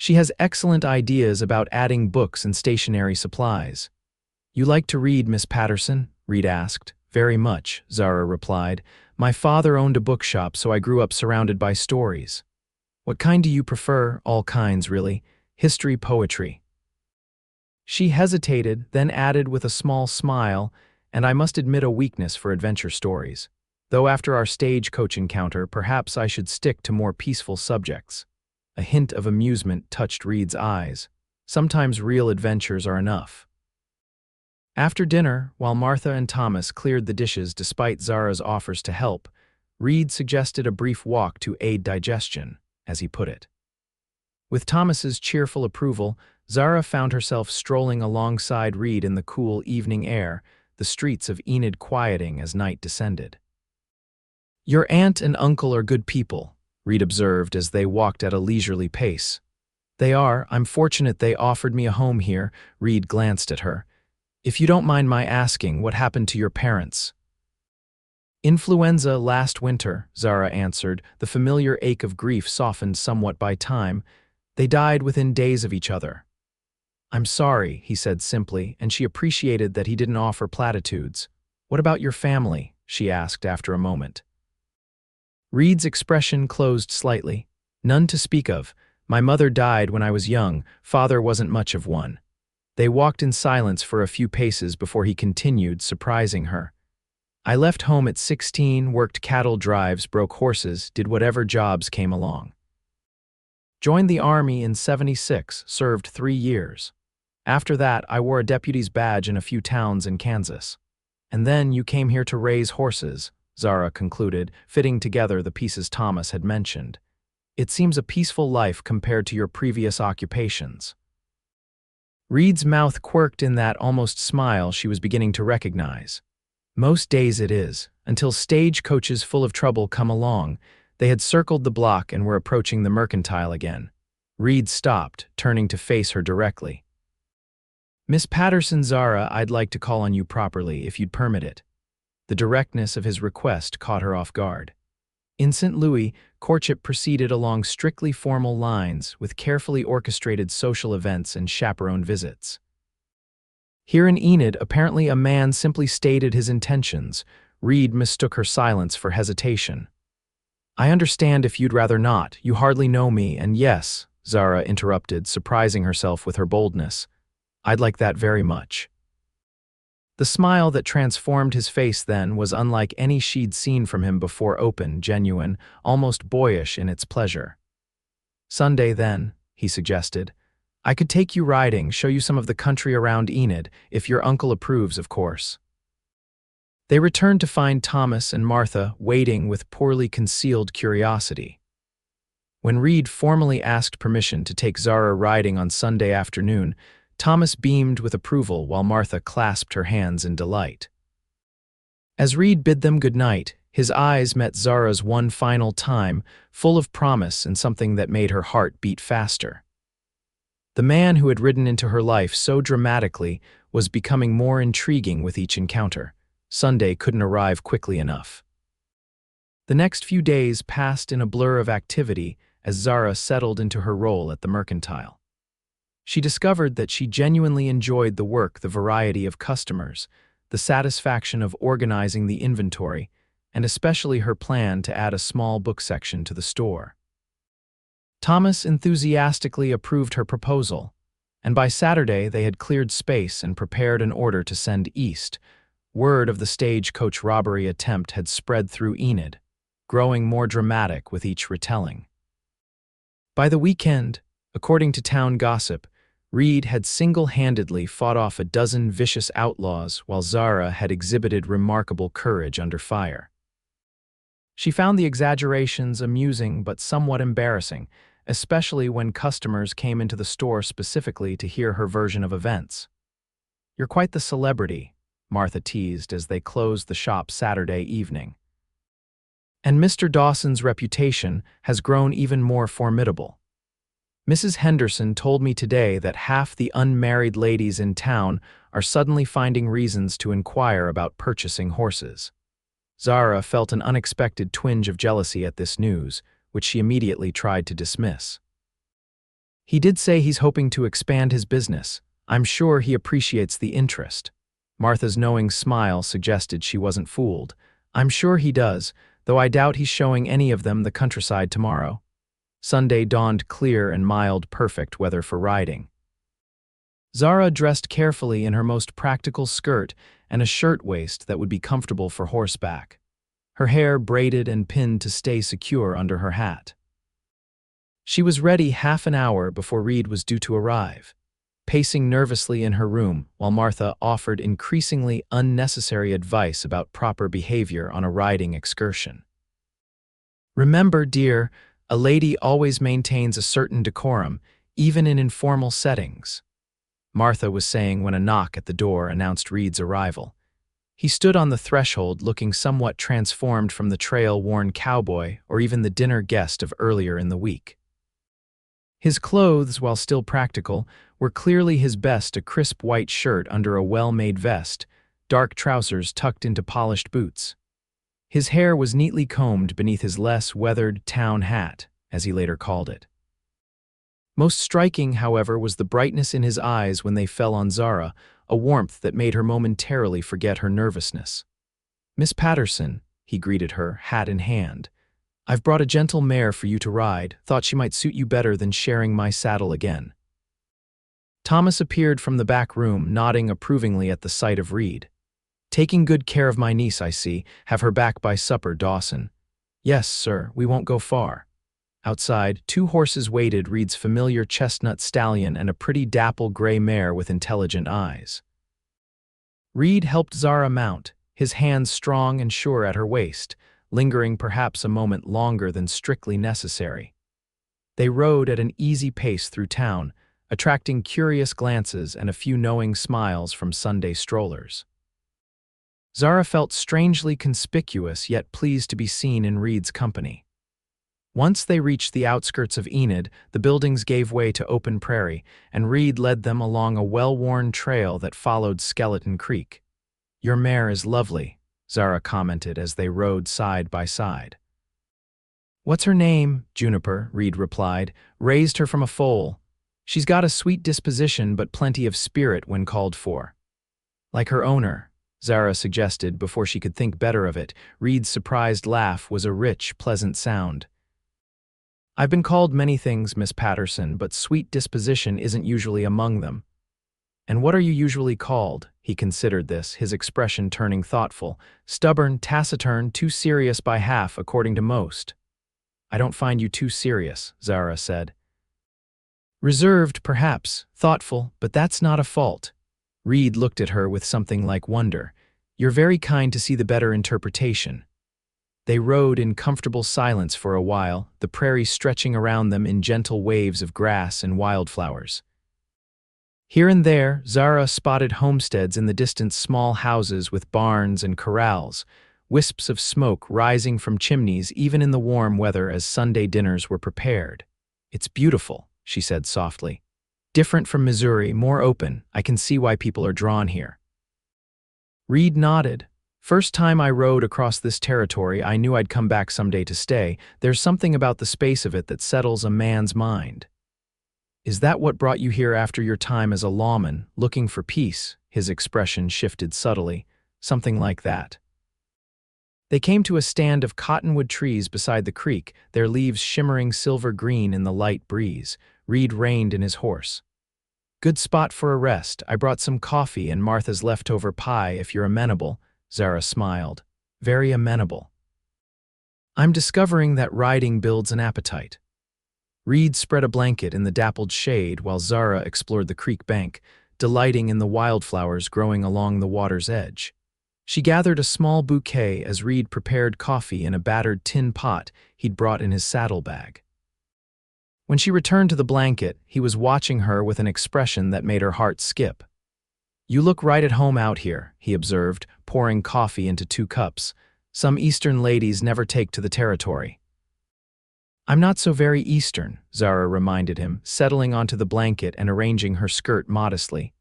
She has excellent ideas about adding books and stationery supplies." "You like to read, Miss Patterson?" Reed asked. "Very much," Zara replied. "My father owned a bookshop, so I grew up surrounded by stories." "What kind do you prefer?" "All kinds, really. History, poetry." She hesitated, then added with a small smile, "And I must admit a weakness for adventure stories. Though after our stagecoach encounter, perhaps I should stick to more peaceful subjects." A hint of amusement touched Reed's eyes. Sometimes real adventures are enough. After dinner, while Martha and Thomas cleared the dishes despite Zara's offers to help, Reed suggested a brief walk to aid digestion, as he put it. With Thomas's cheerful approval, Zara found herself strolling alongside Reed in the cool evening air, the streets of Enid quieting as night descended. "Your aunt and uncle are good people," Reed observed as they walked at a leisurely pace. "They are. I'm fortunate they offered me a home here." Reed glanced at her. "If you don't mind my asking, what happened to your parents?" Influenza last winter, Zara answered, the familiar ache of grief softened somewhat by time. They died within days of each other. I'm sorry, he said simply, and she appreciated that he didn't offer platitudes. What about your family? She asked after a moment. Reed's expression closed slightly. None to speak of. My mother died when I was young. Father wasn't much of one. They walked in silence for a few paces before he continued, surprising her. I left home at 16, worked cattle drives, broke horses, did whatever jobs came along. Joined the Army in '76, served 3 years. After that, I wore a deputy's badge in a few towns in Kansas. And then you came here to raise horses, Zara concluded, fitting together the pieces Thomas had mentioned. It seems a peaceful life compared to your previous occupations. Reed's mouth quirked in that almost smile she was beginning to recognize. Most days it is, until stagecoaches full of trouble come along. They had circled the block and were approaching the mercantile again. Reed stopped, turning to face her directly. Miss Patterson, Zara, I'd like to call on you properly, if you'd permit it. The directness of his request caught her off guard. In St. Louis, courtship proceeded along strictly formal lines, with carefully orchestrated social events and chaperone visits. Here in Enid, apparently a man simply stated his intentions. Reed mistook her silence for hesitation. I understand if you'd rather not. You hardly know me, and yes, Zara interrupted, surprising herself with her boldness. I'd like that very much. The smile that transformed his face then was unlike any she'd seen from him before, open, genuine, almost boyish in its pleasure. Sunday, then, he suggested. I could take you riding, show you some of the country around Enid, if your uncle approves, of course. They returned to find Thomas and Martha waiting with poorly concealed curiosity. When Reed formally asked permission to take Zara riding on Sunday afternoon, Thomas beamed with approval while Martha clasped her hands in delight. As Reed bid them good night, his eyes met Zara's one final time, full of promise and something that made her heart beat faster. The man who had ridden into her life so dramatically was becoming more intriguing with each encounter. Sunday couldn't arrive quickly enough. The next few days passed in a blur of activity as Zara settled into her role at the mercantile. She discovered that she genuinely enjoyed the work, the variety of customers, the satisfaction of organizing the inventory, and especially her plan to add a small book section to the store. Thomas enthusiastically approved her proposal, and by Saturday they had cleared space and prepared an order to send east. Word of the stagecoach robbery attempt had spread through Enid, growing more dramatic with each retelling. By the weekend, according to town gossip, Reed had single-handedly fought off a dozen vicious outlaws while Zara had exhibited remarkable courage under fire. She found the exaggerations amusing but somewhat embarrassing, especially when customers came into the store specifically to hear her version of events. You're quite the celebrity, Martha teased as they closed the shop Saturday evening. And Mr. Dawson's reputation has grown even more formidable. Mrs. Henderson told me today that half the unmarried ladies in town are suddenly finding reasons to inquire about purchasing horses. Zara felt an unexpected twinge of jealousy at this news, which she immediately tried to dismiss. He did say he's hoping to expand his business. I'm sure he appreciates the interest. Martha's knowing smile suggested she wasn't fooled. I'm sure he does, though I doubt he's showing any of them the countryside tomorrow. Sunday dawned clear and mild, perfect weather for riding. Zara dressed carefully in her most practical skirt and a shirtwaist that would be comfortable for horseback. Her hair braided and pinned to stay secure under her hat. She was ready half an hour before Reed was due to arrive, pacing nervously in her room while Martha offered increasingly unnecessary advice about proper behavior on a riding excursion. Remember, dear, a lady always maintains a certain decorum, even in informal settings, Martha was saying when a knock at the door announced Reed's arrival. He stood on the threshold looking somewhat transformed from the trail-worn cowboy or even the dinner guest of earlier in the week. His clothes, while still practical, were clearly his best: a crisp white shirt under a well-made vest, dark trousers tucked into polished boots. His hair was neatly combed beneath his less weathered town hat, as he later called it. Most striking, however, was the brightness in his eyes when they fell on Zara, a warmth that made her momentarily forget her nervousness. "Miss Patterson," he greeted her, hat in hand. "I've brought a gentle mare for you to ride, thought she might suit you better than sharing my saddle again." Thomas appeared from the back room, nodding approvingly at the sight of Reed. "Taking good care of my niece, I see. Have her back by supper, Dawson." "Yes, sir, we won't go far." Outside, 2 horses waited, Reed's familiar chestnut stallion and a pretty dapple gray mare with intelligent eyes. Reed helped Zara mount, his hands strong and sure at her waist, lingering perhaps a moment longer than strictly necessary. They rode at an easy pace through town, attracting curious glances and a few knowing smiles from Sunday strollers. Zara felt strangely conspicuous yet pleased to be seen in Reed's company. Once they reached the outskirts of Enid, the buildings gave way to open prairie, and Reed led them along a well-worn trail that followed Skeleton Creek. "Your mare is lovely," Zara commented as they rode side by side. "What's her name?" Juniper, Reed replied. "Raised her from a foal. She's got a sweet disposition but plenty of spirit when called for." "Like her owner," Zara suggested before she could think better of it. Reed's surprised laugh was a rich, pleasant sound. "I've been called many things, Miss Patterson, but sweet disposition isn't usually among them." "And what are you usually called?" He considered this, his expression turning thoughtful. "Stubborn, taciturn, too serious by half, according to most." "I don't find you too serious," Zara said. "Reserved, perhaps, thoughtful, but that's not a fault." Reed looked at her with something like wonder. "You're very kind to see the better interpretation." They rode in comfortable silence for a while, the prairie stretching around them in gentle waves of grass and wildflowers. Here and there, Zara spotted homesteads in the distance, small houses with barns and corrals, wisps of smoke rising from chimneys even in the warm weather as Sunday dinners were prepared. "It's beautiful," she said softly. "Different from Missouri, more open. I can see why people are drawn here." Reed nodded. "First time I rode across this territory, I knew I'd come back someday to stay. There's something about the space of it that settles a man's mind." "Is that what brought you here after your time as a lawman, looking for peace?" His expression shifted subtly. "Something like that." They came to a stand of cottonwood trees beside the creek, their leaves shimmering silver green in the light breeze. Reed reined in his horse. "Good spot for a rest. I brought some coffee and Martha's leftover pie if you're amenable." Zara smiled. "Very amenable." "I'm discovering that riding builds an appetite." Reed spread a blanket in the dappled shade while Zara explored the creek bank, delighting in the wildflowers growing along the water's edge. She gathered a small bouquet as Reed prepared coffee in a battered tin pot he'd brought in his saddlebag. When she returned to the blanket, he was watching her with an expression that made her heart skip. "You look right at home out here," he observed, pouring coffee into 2 cups. "Some Eastern ladies never take to the territory." "I'm not so very Eastern," Zara reminded him, settling onto the blanket and arranging her skirt modestly.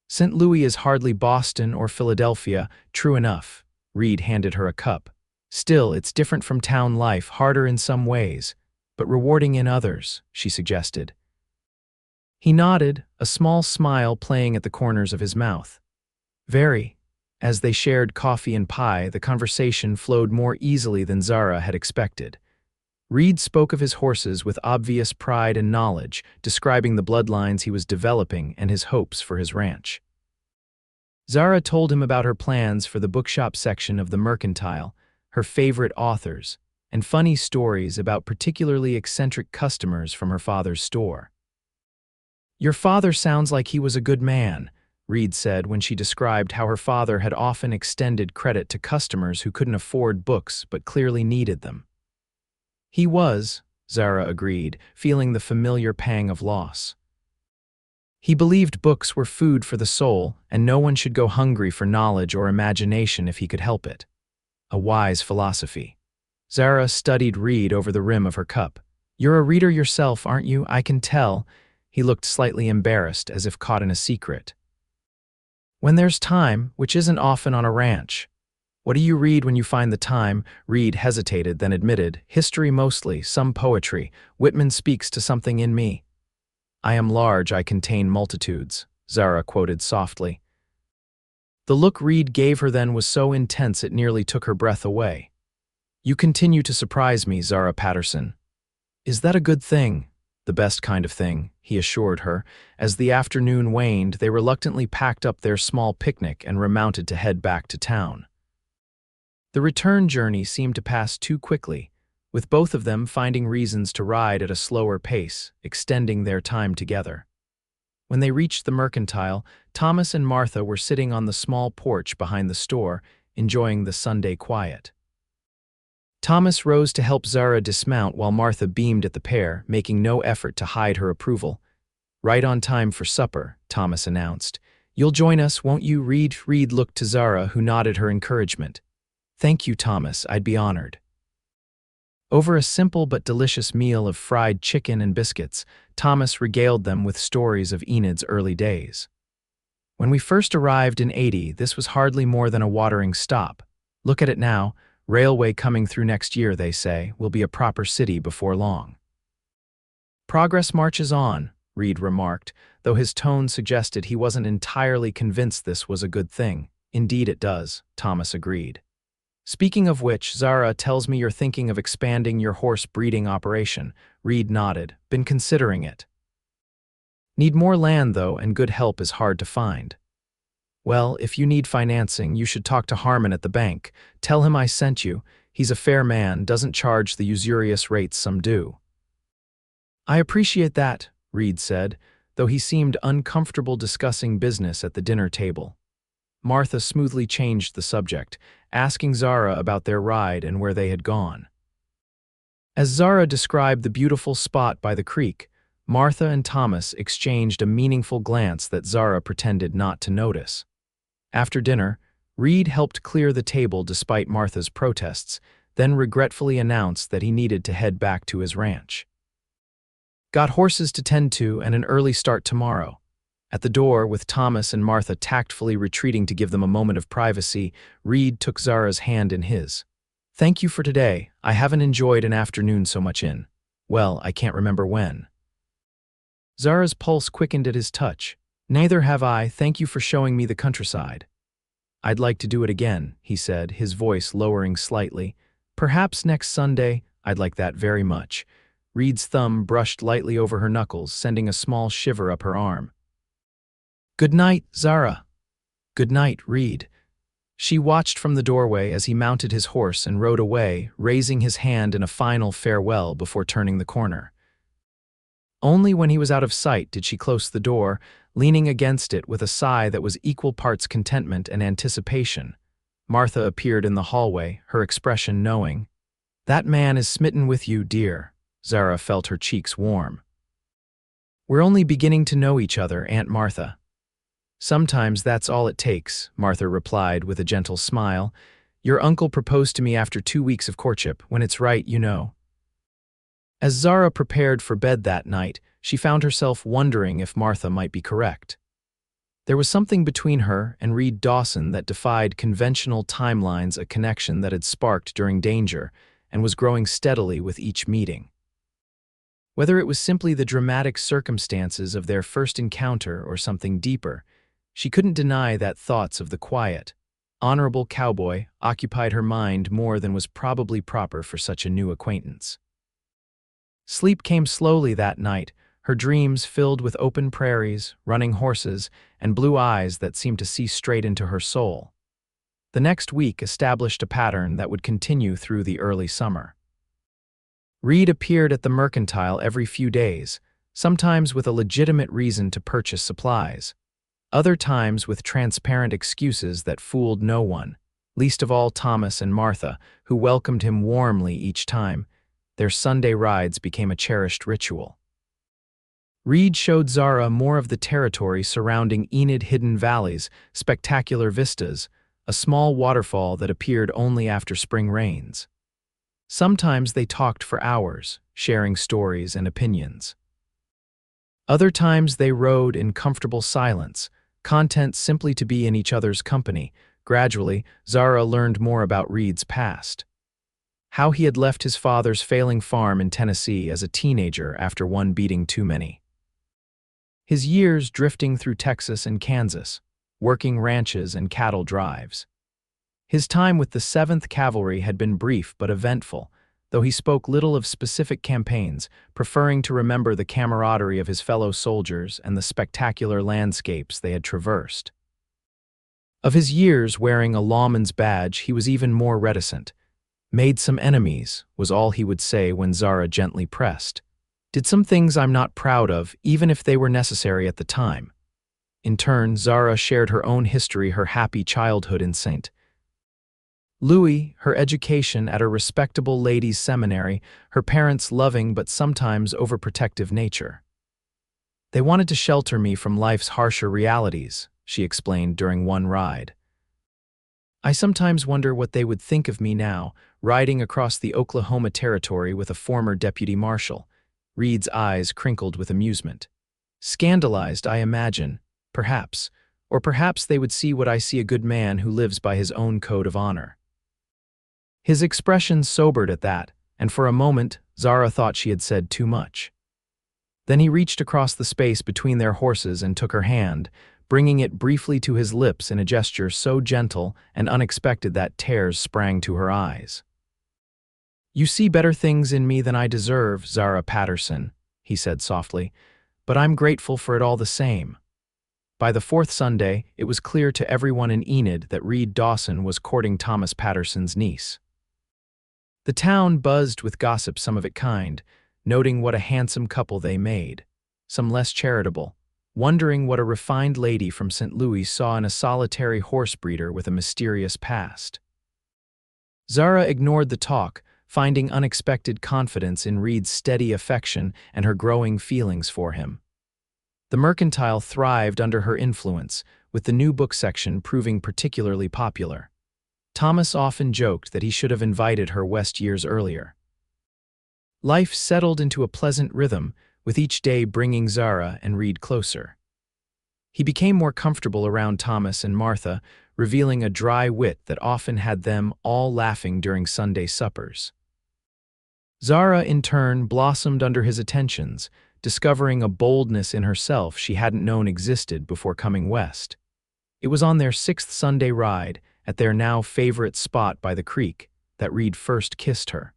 "St. Louis is hardly Boston or Philadelphia, true enough." Reed handed her a cup. "Still, it's different from town life, harder in some ways, but rewarding in others," she suggested. He nodded, a small smile playing at the corners of his mouth. "Very." As they shared coffee and pie, the conversation flowed more easily than Zara had expected. Reed spoke of his horses with obvious pride and knowledge, describing the bloodlines he was developing and his hopes for his ranch. Zara told him about her plans for the bookshop section of the Mercantile, her favorite authors, and funny stories about particularly eccentric customers from her father's store. "Your father sounds like he was a good man," Reed said when she described how her father had often extended credit to customers who couldn't afford books but clearly needed them. "He was," Zara agreed, feeling the familiar pang of loss. "He believed books were food for the soul, and no one should go hungry for knowledge or imagination if he could help it. A wise philosophy." Zara studied Reed over the rim of her cup. "You're a reader yourself, aren't you? I can tell." He looked slightly embarrassed, as if caught in a secret. "When there's time, which isn't often on a ranch." What do you read when you find the time? Reed hesitated, then admitted, history mostly, some poetry. Whitman speaks to something in me. I am large, I contain multitudes, Zara quoted softly. The look Reed gave her then was so intense it nearly took her breath away. You continue to surprise me, Zara Patterson. Is that a good thing? The best kind of thing, he assured her. As the afternoon waned, they reluctantly packed up their small picnic and remounted to head back to town. The return journey seemed to pass too quickly, with both of them finding reasons to ride at a slower pace, extending their time together. When they reached the mercantile, Thomas and Martha were sitting on the small porch behind the store, enjoying the Sunday quiet. Thomas rose to help Zara dismount while Martha beamed at the pair, making no effort to hide her approval. Right on time for supper, Thomas announced. You'll join us, won't you, Reed? Reed looked to Zara, who nodded her encouragement. Thank you, Thomas, I'd be honored. Over a simple but delicious meal of fried chicken and biscuits, Thomas regaled them with stories of Enid's early days. When we first arrived in '80, this was hardly more than a watering stop. Look at it now, railway coming through next year, they say, will be a proper city before long. Progress marches on, Reed remarked, though his tone suggested he wasn't entirely convinced this was a good thing. Indeed it does, Thomas agreed. Speaking of which, Zara tells me you're thinking of expanding your horse breeding operation. Reed nodded. Been considering it. Need more land, though, and good help is hard to find. Well, if you need financing, you should talk to Harmon at the bank. Tell him I sent you. He's a fair man, doesn't charge the usurious rates some do. I appreciate that, Reed said, though he seemed uncomfortable discussing business at the dinner table. Martha smoothly changed the subject, asking Zara about their ride and where they had gone. As Zara described the beautiful spot by the creek, Martha and Thomas exchanged a meaningful glance that Zara pretended not to notice. After dinner, Reed helped clear the table despite Martha's protests, then regretfully announced that he needed to head back to his ranch. Got horses to tend to and an early start tomorrow. At the door, with Thomas and Martha tactfully retreating to give them a moment of privacy, Reed took Zara's hand in his. Thank you for today. I haven't enjoyed an afternoon so much in. Well, I can't remember when. Zara's pulse quickened at his touch. Neither have I. Thank you for showing me the countryside. I'd like to do it again, he said, his voice lowering slightly. Perhaps next Sunday. I'd like that very much. Reed's thumb brushed lightly over her knuckles, sending a small shiver up her arm. Good night, Zara. Good night, Reed. She watched from the doorway as he mounted his horse and rode away, raising his hand in a final farewell before turning the corner. Only when he was out of sight did she close the door, leaning against it with a sigh that was equal parts contentment and anticipation. Martha appeared in the hallway, her expression knowing. That man is smitten with you, dear. Zara felt her cheeks warm. We're only beginning to know each other, Aunt Martha. Sometimes that's all it takes, Martha replied with a gentle smile. Your uncle proposed to me after 2 weeks of courtship. When it's right, you know. As Zara prepared for bed that night, she found herself wondering if Martha might be correct. There was something between her and Reed Dawson that defied conventional timelines, a connection that had sparked during danger and was growing steadily with each meeting. Whether it was simply the dramatic circumstances of their first encounter or something deeper, she couldn't deny that thoughts of the quiet, honorable cowboy occupied her mind more than was probably proper for such a new acquaintance. Sleep came slowly that night, her dreams filled with open prairies, running horses, and blue eyes that seemed to see straight into her soul. The next week established a pattern that would continue through the early summer. Reed appeared at the mercantile every few days, sometimes with a legitimate reason to purchase supplies. Other times with transparent excuses that fooled no one, least of all Thomas and Martha, who welcomed him warmly each time. Their Sunday rides became a cherished ritual. Reed showed Zara more of the territory surrounding Enid hidden valleys, spectacular vistas, a small waterfall that appeared only after spring rains. Sometimes they talked for hours, sharing stories and opinions. Other times they rode in comfortable silence, content simply to be in each other's company, Gradually, Zara learned more about Reed's past. How he had left his father's failing farm in Tennessee as a teenager after one beating too many. His years drifting through Texas and Kansas, working ranches and cattle drives. His time with the 7th Cavalry had been brief but eventful, though he spoke little of specific campaigns, preferring to remember the camaraderie of his fellow soldiers and the spectacular landscapes they had traversed. Of his years wearing a lawman's badge, he was even more reticent. "Made some enemies," was all he would say when Zara gently pressed. "Did some things I'm not proud of, even if they were necessary at the time." In turn, Zara shared her own history, her happy childhood in St. Louis, her education at a respectable ladies' seminary, her parents' loving but sometimes overprotective nature. "They wanted to shelter me from life's harsher realities," she explained during one ride. "I sometimes wonder what they would think of me now, riding across the Oklahoma Territory with a former deputy marshal." Reed's eyes crinkled with amusement. "Scandalized, I imagine, perhaps. Or perhaps they would see what I see, a good man who lives by his own code of honor." His expression sobered at that, and for a moment, Zara thought she had said too much. Then he reached across the space between their horses and took her hand, bringing it briefly to his lips in a gesture so gentle and unexpected that tears sprang to her eyes. "You see better things in me than I deserve, Zara Patterson," he said softly, "but I'm grateful for it all the same." By the 4th Sunday, it was clear to everyone in Enid that Reed Dawson was courting Thomas Patterson's niece. The town buzzed with gossip, some of it kind, noting what a handsome couple they made, some less charitable, wondering what a refined lady from St. Louis saw in a solitary horse breeder with a mysterious past. Zara ignored the talk, finding unexpected confidence in Reed's steady affection and her growing feelings for him. The Mercantile thrived under her influence, with the new book section proving particularly popular. Thomas often joked that he should have invited her west years earlier. Life settled into a pleasant rhythm, with each day bringing Zara and Reed closer. He became more comfortable around Thomas and Martha, revealing a dry wit that often had them all laughing during Sunday suppers. Zara, in turn, blossomed under his attentions, discovering a boldness in herself she hadn't known existed before coming west. It was on their 6th Sunday ride, at their now favorite spot by the creek, that Reed first kissed her.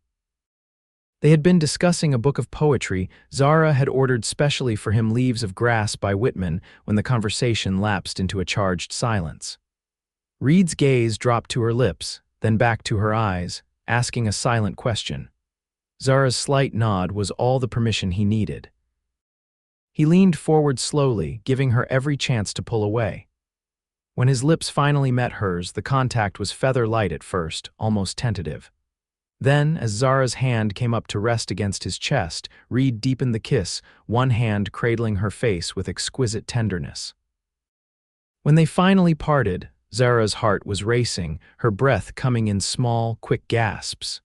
They had been discussing a book of poetry. Zara had ordered specially for him Leaves of Grass by Whitman when the conversation lapsed into a charged silence. Reed's gaze dropped to her lips, then back to her eyes, asking a silent question. Zara's slight nod was all the permission he needed. He leaned forward slowly, giving her every chance to pull away. When his lips finally met hers, the contact was feather-light at first, almost tentative. Then, as Zara's hand came up to rest against his chest, Reed deepened the kiss, one hand cradling her face with exquisite tenderness. When they finally parted, Zara's heart was racing, her breath coming in small, quick gasps.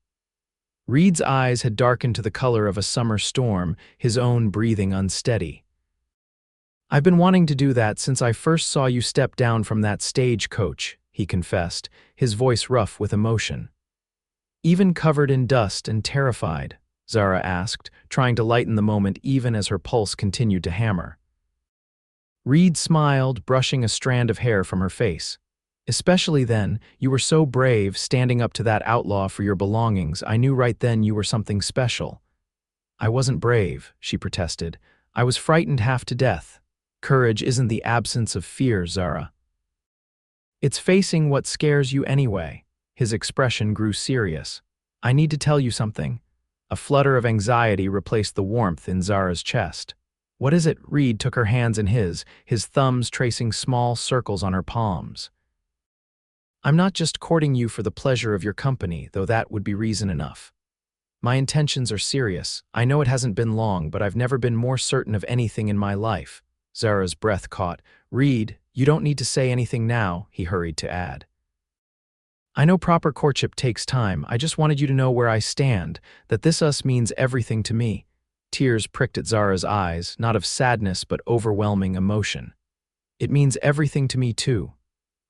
Reed's eyes had darkened to the color of a summer storm, his own breathing unsteady. "I've been wanting to do that since I first saw you step down from that stagecoach," he confessed, his voice rough with emotion. "Even covered in dust and terrified?" Zara asked, trying to lighten the moment even as her pulse continued to hammer. Reed smiled, brushing a strand of hair from her face. "Especially then, you were so brave, standing up to that outlaw for your belongings. I knew right then you were something special." "I wasn't brave," she protested. "I was frightened half to death." "Courage isn't the absence of fear, Zara. It's facing what scares you anyway." His expression grew serious. "I need to tell you something." A flutter of anxiety replaced the warmth in Zara's chest. "What is it?" Reed took her hands in his thumbs tracing small circles on her palms. "I'm not just courting you for the pleasure of your company, though that would be reason enough. My intentions are serious. I know it hasn't been long, but I've never been more certain of anything in my life." Zara's breath caught. "Reed, you don't need to say anything now," he hurried to add. "I know proper courtship takes time. I just wanted you to know where I stand, that this us means everything to me." Tears pricked at Zara's eyes, not of sadness but overwhelming emotion. "It means everything to me too."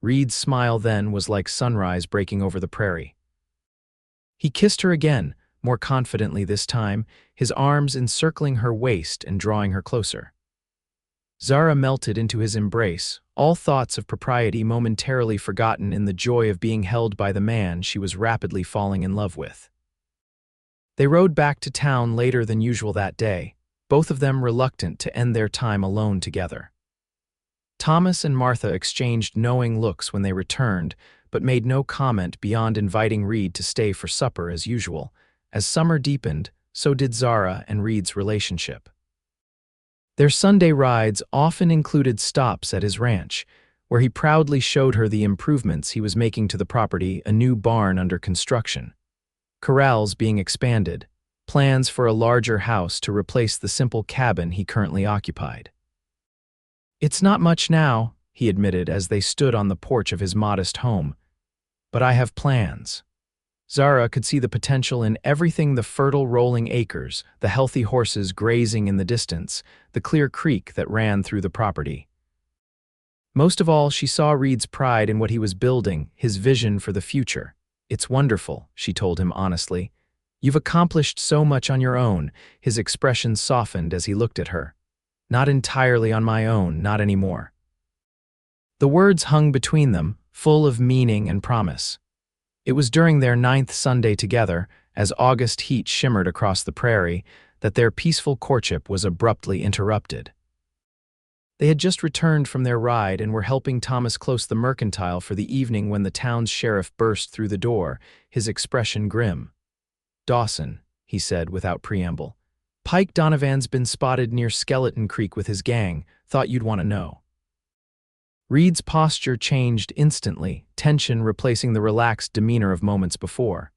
Reed's smile then was like sunrise breaking over the prairie. He kissed her again, more confidently this time, his arms encircling her waist and drawing her closer. Zara melted into his embrace, all thoughts of propriety momentarily forgotten in the joy of being held by the man she was rapidly falling in love with. They rode back to town later than usual that day, both of them reluctant to end their time alone together. Thomas and Martha exchanged knowing looks when they returned, but made no comment beyond inviting Reed to stay for supper as usual. As summer deepened, so did Zara and Reed's relationship. Their Sunday rides often included stops at his ranch, where he proudly showed her the improvements he was making to the property, a new barn under construction, corrals being expanded, plans for a larger house to replace the simple cabin he currently occupied. "It's not much now," he admitted as they stood on the porch of his modest home, "but I have plans." Zara could see the potential in everything: the fertile rolling acres, the healthy horses grazing in the distance, the clear creek that ran through the property. Most of all, she saw Reed's pride in what he was building, his vision for the future. "It's wonderful," she told him honestly. "You've accomplished so much on your own." His expression softened as he looked at her. "Not entirely on my own, not anymore." The words hung between them, full of meaning and promise. It was during their 9th Sunday together, as August heat shimmered across the prairie, that their peaceful courtship was abruptly interrupted. They had just returned from their ride and were helping Thomas close the mercantile for the evening when the town's sheriff burst through the door, his expression grim. "Dawson," he said without preamble, "Pike Donovan's been spotted near Skeleton Creek with his gang. Thought you'd want to know." Reed's posture changed instantly, tension replacing the relaxed demeanor of moments before.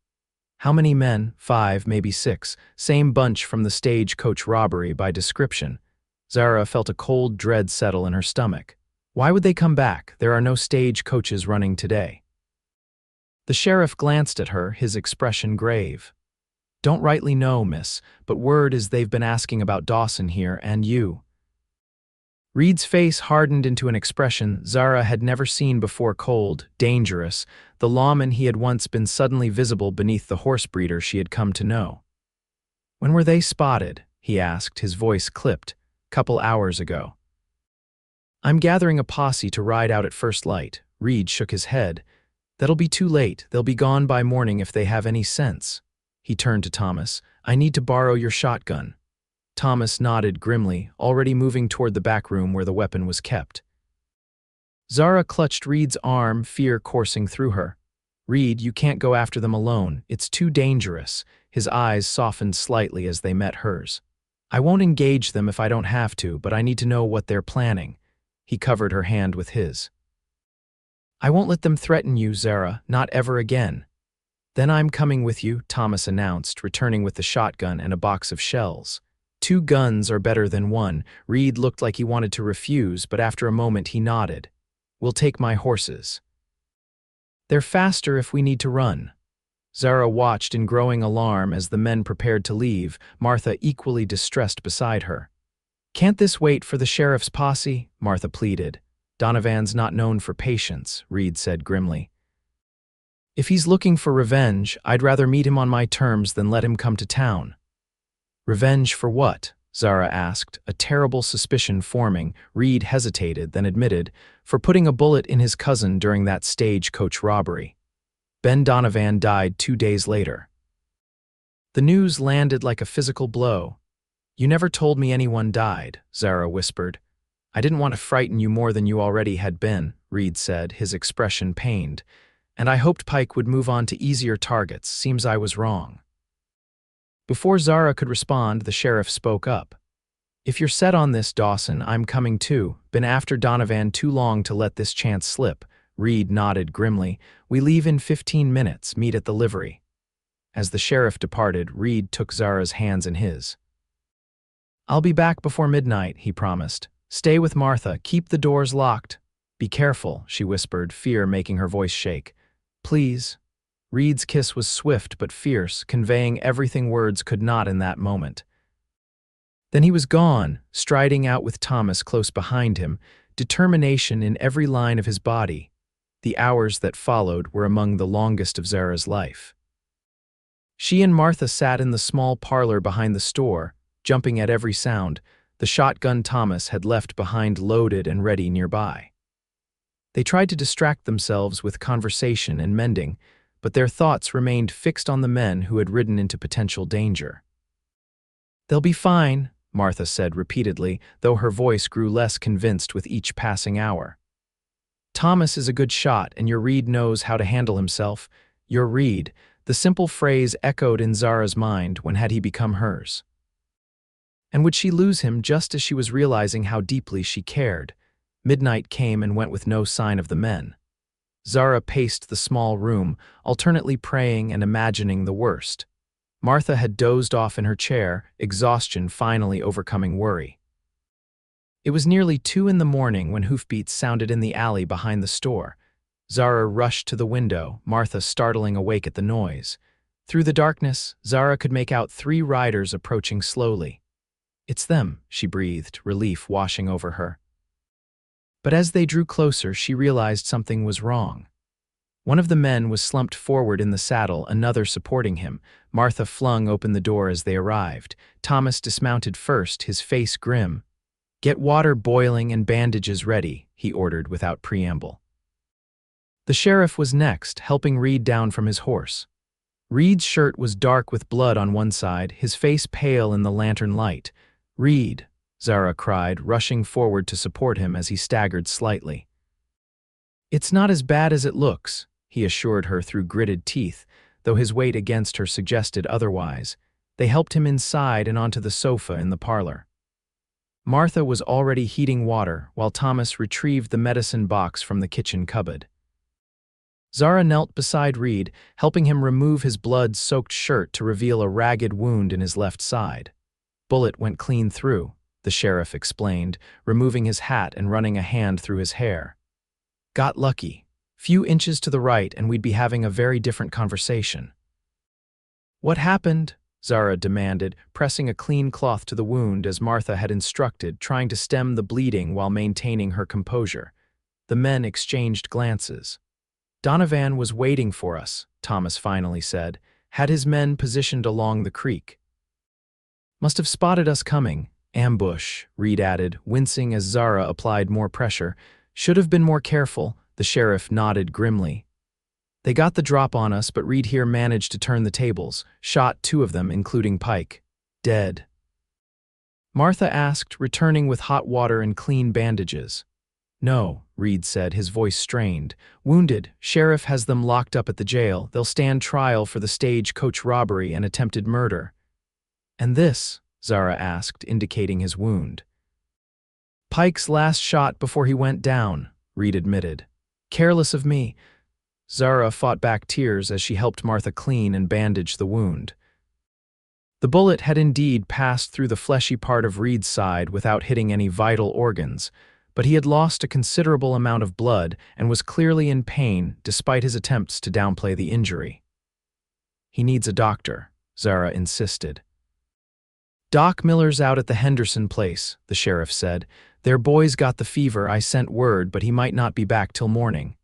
"How many men?" "5, maybe 6. Same bunch from the Stagecoach robbery by description." Zara felt a cold dread settle in her stomach. "Why would they come back? There are no stagecoaches running today." The sheriff glanced at her, his expression grave. "Don't rightly know, miss, but word is they've been asking about Dawson here and you." Reed's face hardened into an expression Zara had never seen before: cold, dangerous, the lawman he had once been suddenly visible beneath the horse breeder she had come to know. "When were they spotted?" he asked, his voice clipped. "Couple hours ago." "I'm gathering a posse to ride out at first light." Reed shook his head. "That'll be too late. They'll be gone by morning if they have any sense." He turned to Thomas. "I need to borrow your shotgun." Thomas nodded grimly, already moving toward the back room where the weapon was kept. Zara clutched Reed's arm, fear coursing through her. "Reed, you can't go after them alone. It's too dangerous." His eyes softened slightly as they met hers. "I won't engage them if I don't have to, but I need to know what they're planning." He covered her hand with his. "I won't let them threaten you, Zara, not ever again." "Then I'm coming with you," Thomas announced, returning with the shotgun and a box of shells. "2 guns are better than 1. Reed looked like he wanted to refuse, but after a moment he nodded. "We'll take my horses. They're faster if we need to run." Zara watched in growing alarm as the men prepared to leave, Martha equally distressed beside her. "Can't this wait for the sheriff's posse?" Martha pleaded. "Donovan's not known for patience," Reed said grimly. "If he's looking for revenge, I'd rather meet him on my terms than let him come to town." "Revenge for what?" Zara asked, a terrible suspicion forming. Reed hesitated, then admitted, "For putting a bullet in his cousin during that stagecoach robbery. Ben Donovan died 2 days later." The news landed like a physical blow. "You never told me anyone died," Zara whispered. "I didn't want to frighten you more than you already had been," Reed said, his expression pained. "And I hoped Pike would move on to easier targets. Seems I was wrong." Before Zara could respond, the sheriff spoke up. "If you're set on this, Dawson, I'm coming too. Been after Donovan too long to let this chance slip." Reed nodded grimly. "We leave in 15 minutes. Meet at the livery." As the sheriff departed, Reed took Zara's hands in his. "I'll be back before midnight," he promised. "Stay with Martha. Keep the doors locked." "Be careful," she whispered, fear making her voice shake. "Please." Reed's kiss was swift but fierce, conveying everything words could not in that moment. Then he was gone, striding out with Thomas close behind him, determination in every line of his body. The hours that followed were among the longest of Zara's life. She and Martha sat in the small parlor behind the store, jumping at every sound. The shotgun Thomas had left behind loaded and ready nearby. They tried to distract themselves with conversation and mending, but their thoughts remained fixed on the men who had ridden into potential danger. "They'll be fine," Martha said repeatedly, though her voice grew less convinced with each passing hour. "Thomas is a good shot, and your Reed knows how to handle himself. Your Reed," the simple phrase echoed in Zara's mind. When had he become hers? And would she lose him just as she was realizing how deeply she cared? Midnight came and went with no sign of the men. Zara paced the small room, alternately praying and imagining the worst. Martha had dozed off in her chair, exhaustion finally overcoming worry. It was nearly 2 in the morning when hoofbeats sounded in the alley behind the store. Zara rushed to the window, Martha startling awake at the noise. Through the darkness, Zara could make out 3 riders approaching slowly. "It's them," she breathed, relief washing over her. But as they drew closer, she realized something was wrong. One of the men was slumped forward in the saddle, another supporting him. Martha flung open the door as they arrived. Thomas dismounted first, his face grim. "Get water boiling and bandages ready," he ordered without preamble. The sheriff was next, helping Reed down from his horse. Reed's shirt was dark with blood on one side, his face pale in the lantern light. "Reed," Zara cried, rushing forward to support him as he staggered slightly. "It's not as bad as it looks," he assured her through gritted teeth, though his weight against her suggested otherwise. They helped him inside and onto the sofa in the parlor. Martha was already heating water while Thomas retrieved the medicine box from the kitchen cupboard. Zara knelt beside Reed, helping him remove his blood-soaked shirt to reveal a ragged wound in his left side. "Bullet went clean through," the sheriff explained, removing his hat and running a hand through his hair. "Got lucky. Few inches to the right and we'd be having a very different conversation." "What happened?" Zara demanded, pressing a clean cloth to the wound as Martha had instructed, trying to stem the bleeding while maintaining her composure. The men exchanged glances. "Donovan was waiting for us," Thomas finally said, "had his men positioned along the creek. Must have spotted us coming. Ambush," Reed added, wincing as Zara applied more pressure. "Should have been more careful," the sheriff nodded grimly. "They got the drop on us, but Reed here managed to turn the tables, shot 2 of them, including Pike. Dead." Martha asked, returning with hot water and clean bandages. "No," Reed said, his voice strained. "Wounded. Sheriff has them locked up at the jail. They'll stand trial for the Stagecoach robbery and attempted murder." "And this?" Zara asked, indicating his wound. "Pike's last shot before he went down," Reed admitted. "Careless of me." Zara fought back tears as she helped Martha clean and bandage the wound. The bullet had indeed passed through the fleshy part of Reed's side without hitting any vital organs, but he had lost a considerable amount of blood and was clearly in pain despite his attempts to downplay the injury. "He needs a doctor," Zara insisted. "Doc Miller's out at the Henderson place," the sheriff said. "Their boy's got the fever. I sent word, but he might not be back till morning."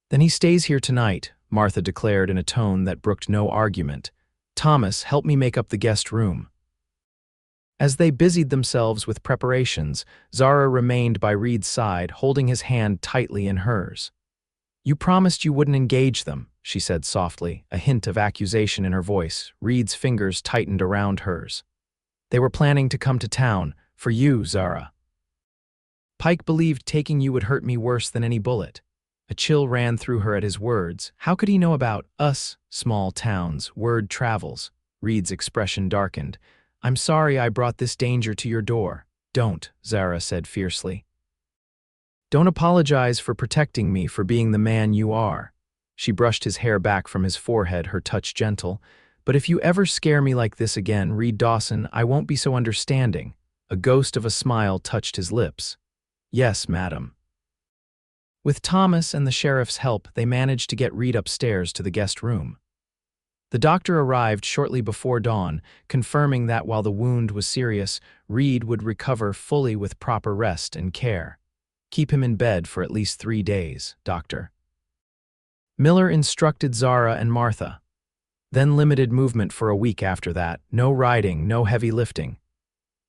"Then he stays here tonight," Martha declared in a tone that brooked no argument. "Thomas, help me make up the guest room." As they busied themselves with preparations, Zara remained by Reed's side, holding his hand tightly in hers. "You promised you wouldn't engage them," she said softly, a hint of accusation in her voice. Reed's fingers tightened around hers. "They were planning to come to town, for you, Zara. Pike believed taking you would hurt me worse than any bullet." A chill ran through her at his words. How could he know about us, small towns, word travels? Reed's expression darkened. "I'm sorry I brought this danger to your door." "Don't," Zara said fiercely. "Don't apologize for protecting me, for being the man you are." She brushed his hair back from his forehead, her touch gentle. "But if you ever scare me like this again, Reed Dawson, I won't be so understanding." A ghost of a smile touched his lips. "Yes, madam." With Thomas and the sheriff's help, they managed to get Reed upstairs to the guest room. The doctor arrived shortly before dawn, confirming that while the wound was serious, Reed would recover fully with proper rest and care. "Keep him in bed for at least 3 days, doctor." Miller instructed Zara and Martha. Then limited movement for a week after that, no riding, no heavy lifting.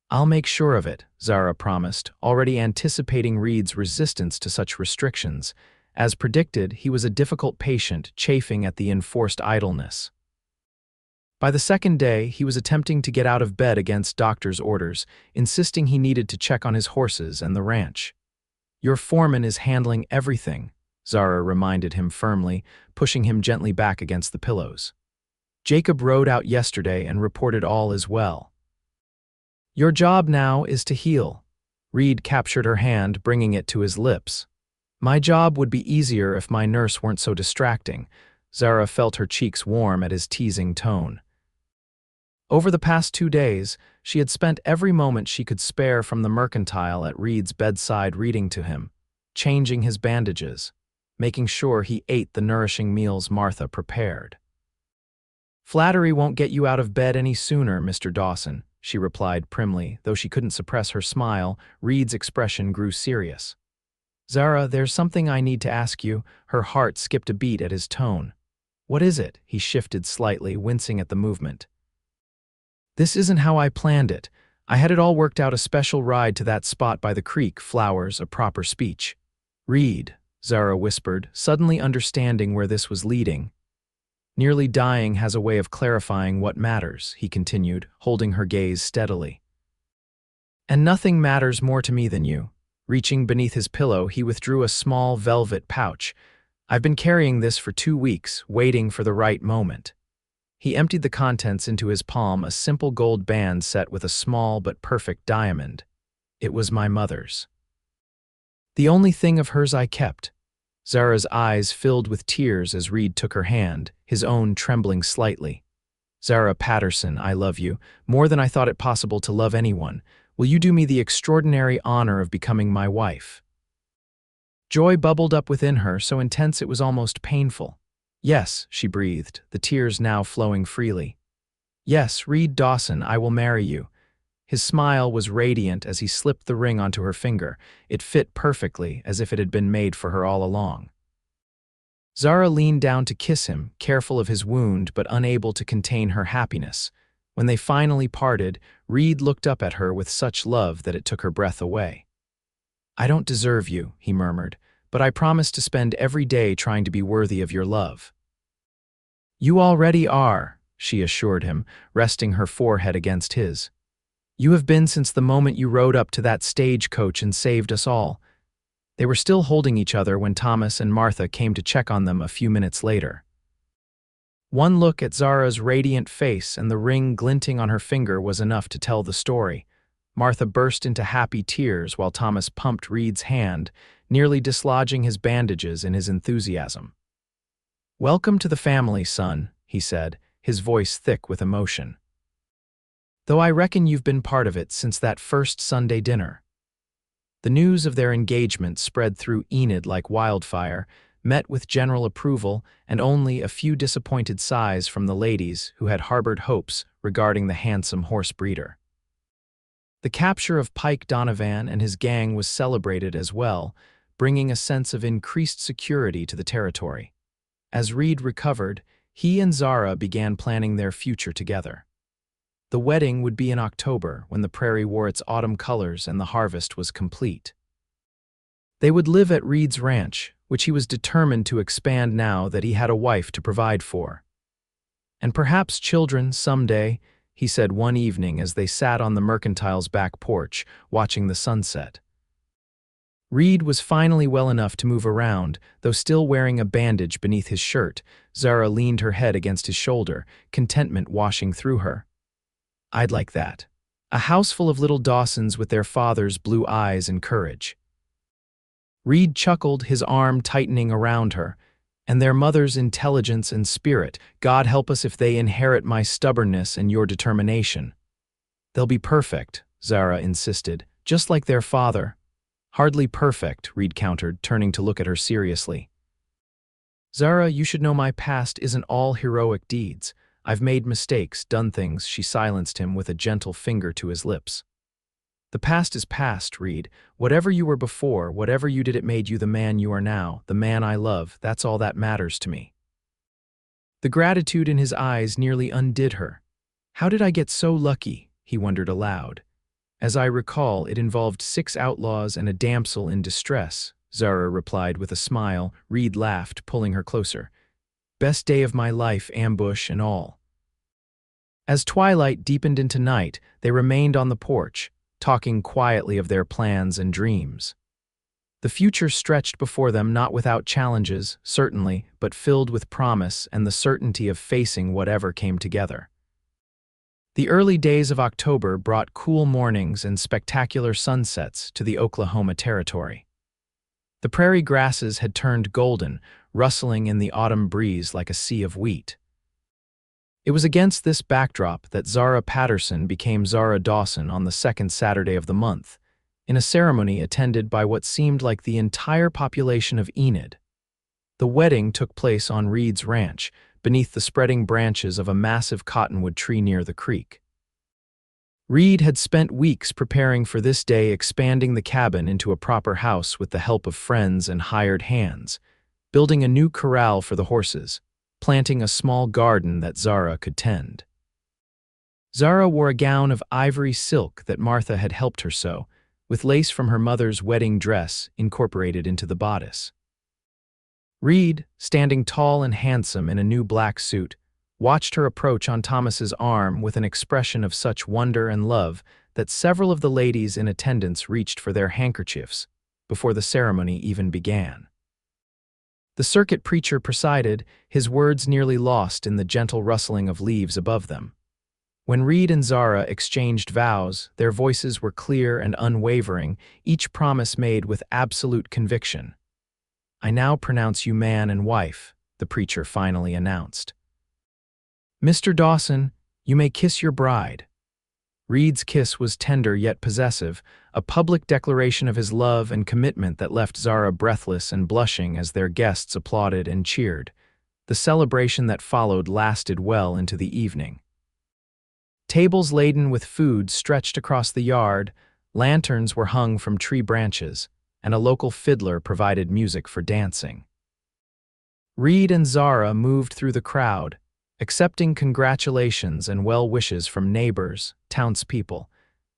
I'll make sure of it, Zara promised, already anticipating Reed's resistance to such restrictions. As predicted, he was a difficult patient, chafing at the enforced idleness. By the second day, he was attempting to get out of bed against doctor's orders, insisting he needed to check on his horses and the ranch. Your foreman is handling everything, Zara reminded him firmly, pushing him gently back against the pillows. Jacob rode out yesterday and reported all is well. Your job now is to heal. Reed captured her hand, bringing it to his lips. My job would be easier if my nurse weren't so distracting. Zara felt her cheeks warm at his teasing tone. Over the past 2 days, she had spent every moment she could spare from the mercantile at Reed's bedside reading to him, changing his bandages, making sure he ate the nourishing meals Martha prepared. Flattery won't get you out of bed any sooner, Mr. Dawson, she replied primly. Though she couldn't suppress her smile, Reed's expression grew serious. Zara, there's something I need to ask you. Her heart skipped a beat at his tone. What is it? He shifted slightly, wincing at the movement. This isn't how I planned it. I had it all worked out, a special ride to that spot by the creek, flowers, a proper speech. Reed, Zara whispered, suddenly understanding where this was leading. Nearly dying has a way of clarifying what matters, he continued, holding her gaze steadily. And nothing matters more to me than you. Reaching beneath his pillow, he withdrew a small velvet pouch. I've been carrying this for 2 weeks, waiting for the right moment. He emptied the contents into his palm, a simple gold band set with a small but perfect diamond. It was my mother's. The only thing of hers I kept. Zara's eyes filled with tears as Reed took her hand, his own trembling slightly. Zara Patterson, I love you, more than I thought it possible to love anyone. Will you do me the extraordinary honor of becoming my wife? Joy bubbled up within her, so intense it was almost painful. Yes, she breathed, the tears now flowing freely. Yes, Reed Dawson, I will marry you. His smile was radiant as he slipped the ring onto her finger. It fit perfectly, as if it had been made for her all along. Zara leaned down to kiss him, careful of his wound but unable to contain her happiness. When they finally parted, Reed looked up at her with such love that it took her breath away. I don't deserve you, he murmured, but I promise to spend every day trying to be worthy of your love. You already are, she assured him, resting her forehead against his. You have been since the moment you rode up to that stagecoach and saved us all. They were still holding each other when Thomas and Martha came to check on them a few minutes later. One look at Zara's radiant face and the ring glinting on her finger was enough to tell the story. Martha burst into happy tears while Thomas pumped Reed's hand, nearly dislodging his bandages in his enthusiasm. Welcome to the family, son, he said, his voice thick with emotion. Though I reckon you've been part of it since that first Sunday dinner. The news of their engagement spread through Enid like wildfire, met with general approval and only a few disappointed sighs from the ladies who had harbored hopes regarding the handsome horse breeder. The capture of Pike Donovan and his gang was celebrated as well, bringing a sense of increased security to the territory. As Reed recovered, he and Zara began planning their future together. The wedding would be in October, when the prairie wore its autumn colors and the harvest was complete. They would live at Reed's ranch, which he was determined to expand now that he had a wife to provide for. And perhaps children someday, he said one evening as they sat on the mercantile's back porch, watching the sunset. Reed was finally well enough to move around, though still wearing a bandage beneath his shirt. Zara leaned her head against his shoulder, contentment washing through her. I'd like that. A house full of little Dawsons with their father's blue eyes and courage. Reed chuckled, his arm tightening around her. And their mother's intelligence and spirit. God help us if they inherit my stubbornness and your determination. They'll be perfect, Zara insisted, just like their father. Hardly perfect, Reed countered, turning to look at her seriously. Zara, you should know my past isn't all heroic deeds. I've made mistakes, done things, she silenced him with a gentle finger to his lips. The past is past, Reed. Whatever you were before, whatever you did, it made you the man you are now, the man I love. That's all that matters to me. The gratitude in his eyes nearly undid her. How did I get so lucky? He wondered aloud. As I recall, it involved 6 outlaws and a damsel in distress, Zara replied with a smile. Reed laughed, pulling her closer. Best day of my life, ambush and all. As twilight deepened into night, they remained on the porch, talking quietly of their plans and dreams. The future stretched before them, not without challenges, certainly, but filled with promise and the certainty of facing whatever came together. The early days of October brought cool mornings and spectacular sunsets to the Oklahoma Territory. The prairie grasses had turned golden, rustling in the autumn breeze like a sea of wheat. It was against this backdrop that Zara Patterson became Zara Dawson on the second Saturday of the month, in a ceremony attended by what seemed like the entire population of Enid. The wedding took place on Reed's ranch, beneath the spreading branches of a massive cottonwood tree near the creek. Reed had spent weeks preparing for this day, expanding the cabin into a proper house with the help of friends and hired hands, building a new corral for the horses, planting a small garden that Zara could tend. Zara wore a gown of ivory silk that Martha had helped her sew, with lace from her mother's wedding dress incorporated into the bodice. Reed, standing tall and handsome in a new black suit, watched her approach on Thomas's arm with an expression of such wonder and love that several of the ladies in attendance reached for their handkerchiefs before the ceremony even began. The circuit preacher presided, his words nearly lost in the gentle rustling of leaves above them. When Reed and Zara exchanged vows, their voices were clear and unwavering, each promise made with absolute conviction. I now pronounce you man and wife, the preacher finally announced. Mr. Dawson, you may kiss your bride. Reed's kiss was tender yet possessive, a public declaration of his love and commitment that left Zara breathless and blushing as their guests applauded and cheered. The celebration that followed lasted well into the evening. Tables laden with food stretched across the yard, lanterns were hung from tree branches, and a local fiddler provided music for dancing. Reed and Zara moved through the crowd, accepting congratulations and well wishes from neighbors, townspeople,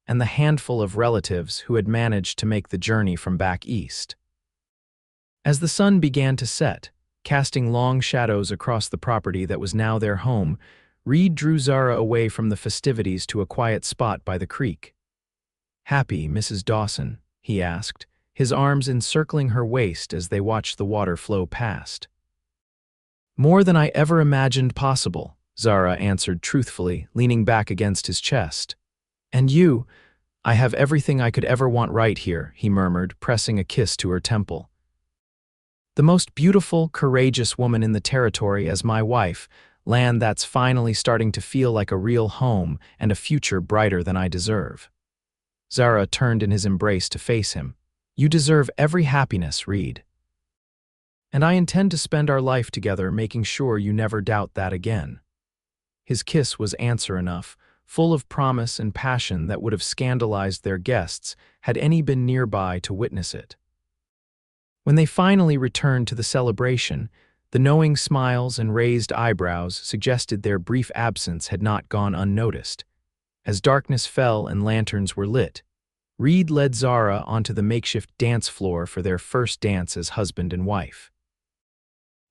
and the handful of relatives who had managed to make the journey from back east. As the sun began to set, casting long shadows across the property that was now their home, Reed drew Zara away from the festivities to a quiet spot by the creek. "Happy, Mrs. Dawson?" he asked, his arms encircling her waist as they watched the water flow past. "More than I ever imagined possible," Zara answered truthfully, leaning back against his chest. "And you? I have everything I could ever want right here," he murmured, pressing a kiss to her temple. "The most beautiful, courageous woman in the territory as my wife, land that's finally starting to feel like a real home and a future brighter than I deserve." Zara turned in his embrace to face him. "You deserve every happiness, Reed. And I intend to spend our life together, making sure you never doubt that again." His kiss was answer enough, full of promise and passion that would have scandalized their guests had any been nearby to witness it. When they finally returned to the celebration, the knowing smiles and raised eyebrows suggested their brief absence had not gone unnoticed. As darkness fell and lanterns were lit, Reed led Zara onto the makeshift dance floor for their first dance as husband and wife.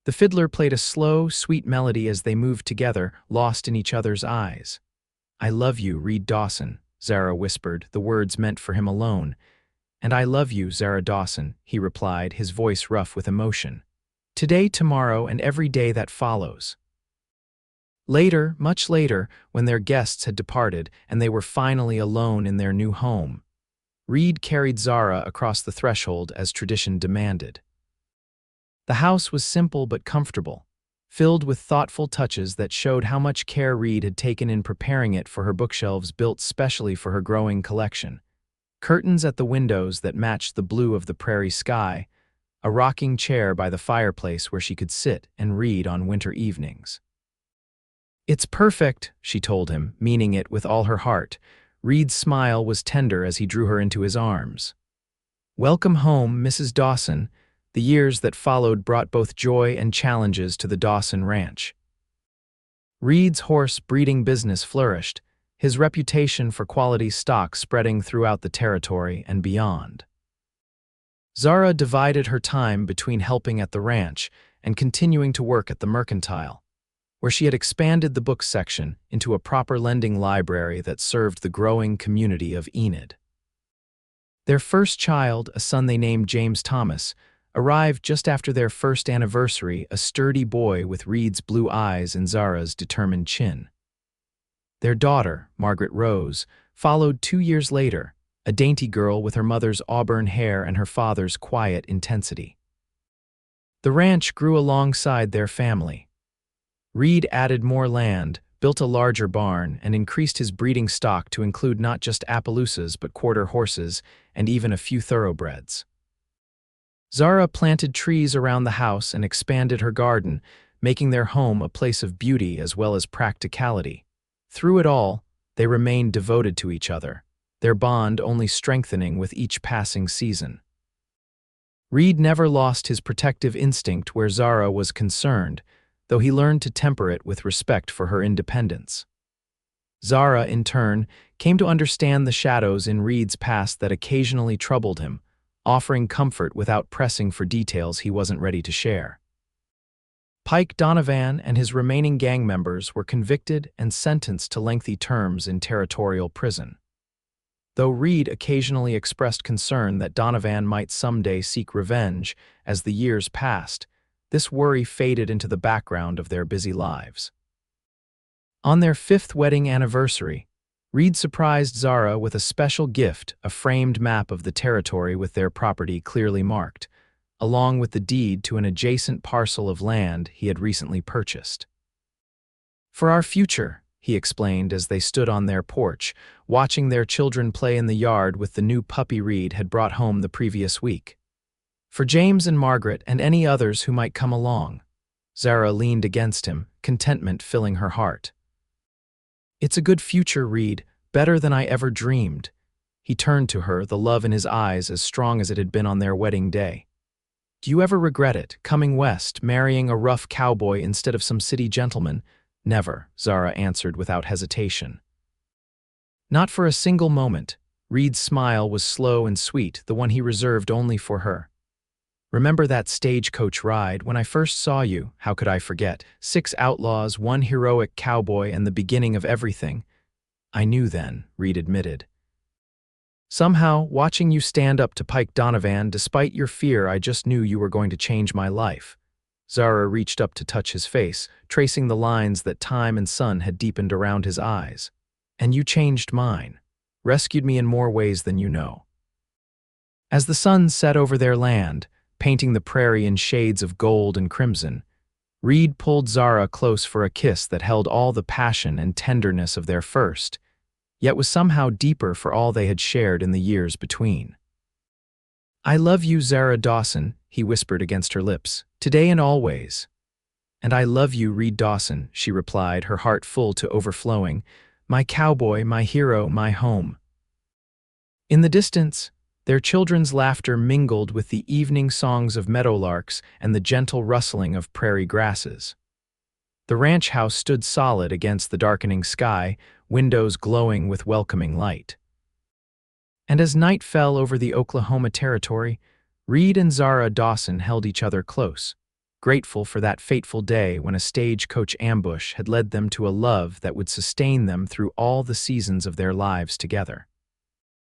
The fiddler played a slow, sweet melody as they moved together, lost in each other's eyes. "I love you, Reed Dawson," Zara whispered, the words meant for him alone. "And I love you, Zara Dawson," he replied, his voice rough with emotion. "Today, tomorrow, and every day that follows." Later, much later, when their guests had departed and they were finally alone in their new home, Reed carried Zara across the threshold as tradition demanded. The house was simple but comfortable, filled with thoughtful touches that showed how much care Reed had taken in preparing it for her bookshelves built specially for her growing collection. Curtains at the windows that matched the blue of the prairie sky, a rocking chair by the fireplace where she could sit and read on winter evenings. "It's perfect," she told him, meaning it with all her heart. Reed's smile was tender as he drew her into his arms. "Welcome home, Mrs. Dawson." The years that followed brought both joy and challenges to the Dawson ranch. Reed's horse breeding business flourished, his reputation for quality stock spreading throughout the territory and beyond. Zara divided her time between helping at the ranch and continuing to work at the mercantile, where she had expanded the book section into a proper lending library that served the growing community of Enid. Their first child, a son they named James Thomas, arrived just after their first anniversary, a sturdy boy with Reed's blue eyes and Zara's determined chin. Their daughter, Margaret Rose, followed 2 years later, a dainty girl with her mother's auburn hair and her father's quiet intensity. The ranch grew alongside their family. Reed added more land, built a larger barn, and increased his breeding stock to include not just Appaloosas but quarter horses and even a few thoroughbreds. Zara planted trees around the house and expanded her garden, making their home a place of beauty as well as practicality. Through it all, they remained devoted to each other, their bond only strengthening with each passing season. Reed never lost his protective instinct where Zara was concerned, though he learned to temper it with respect for her independence. Zara, in turn, came to understand the shadows in Reed's past that occasionally troubled him, offering comfort without pressing for details he wasn't ready to share. Pike Donovan and his remaining gang members were convicted and sentenced to lengthy terms in territorial prison. Though Reed occasionally expressed concern that Donovan might someday seek revenge as the years passed, this worry faded into the background of their busy lives. On their 5th wedding anniversary, Reed surprised Zara with a special gift, a framed map of the territory with their property clearly marked, along with the deed to an adjacent parcel of land he had recently purchased. "For our future," he explained as they stood on their porch, watching their children play in the yard with the new puppy Reed had brought home the previous week. "For James and Margaret and any others who might come along." Zara leaned against him, contentment filling her heart. "It's a good future, Reed, better than I ever dreamed." He turned to her, the love in his eyes as strong as it had been on their wedding day. "Do you ever regret it, coming west, marrying a rough cowboy instead of some city gentleman?" "Never," Zara answered without hesitation. Not for a single moment. Reed's smile was slow and sweet, the one he reserved only for her. "Remember that stagecoach ride? When I first saw you, how could I forget? 6 outlaws, 1 heroic cowboy, and the beginning of everything." "I knew then," Reed admitted. "Somehow, watching you stand up to Pike Donovan, despite your fear, I just knew you were going to change my life." Zara reached up to touch his face, tracing the lines that time and sun had deepened around his eyes. "And you changed mine, rescued me in more ways than you know." As the sun set over their land, painting the prairie in shades of gold and crimson, Reed pulled Zara close for a kiss that held all the passion and tenderness of their first, yet was somehow deeper for all they had shared in the years between. "I love you, Zara Dawson," he whispered against her lips, "today and always." "And I love you, Reed Dawson," she replied, her heart full to overflowing. "My cowboy, my hero, my home." In the distance, their children's laughter mingled with the evening songs of meadowlarks and the gentle rustling of prairie grasses. The ranch house stood solid against the darkening sky, windows glowing with welcoming light. And as night fell over the Oklahoma territory, Reed and Zara Dawson held each other close, grateful for that fateful day when a stagecoach ambush had led them to a love that would sustain them through all the seasons of their lives together.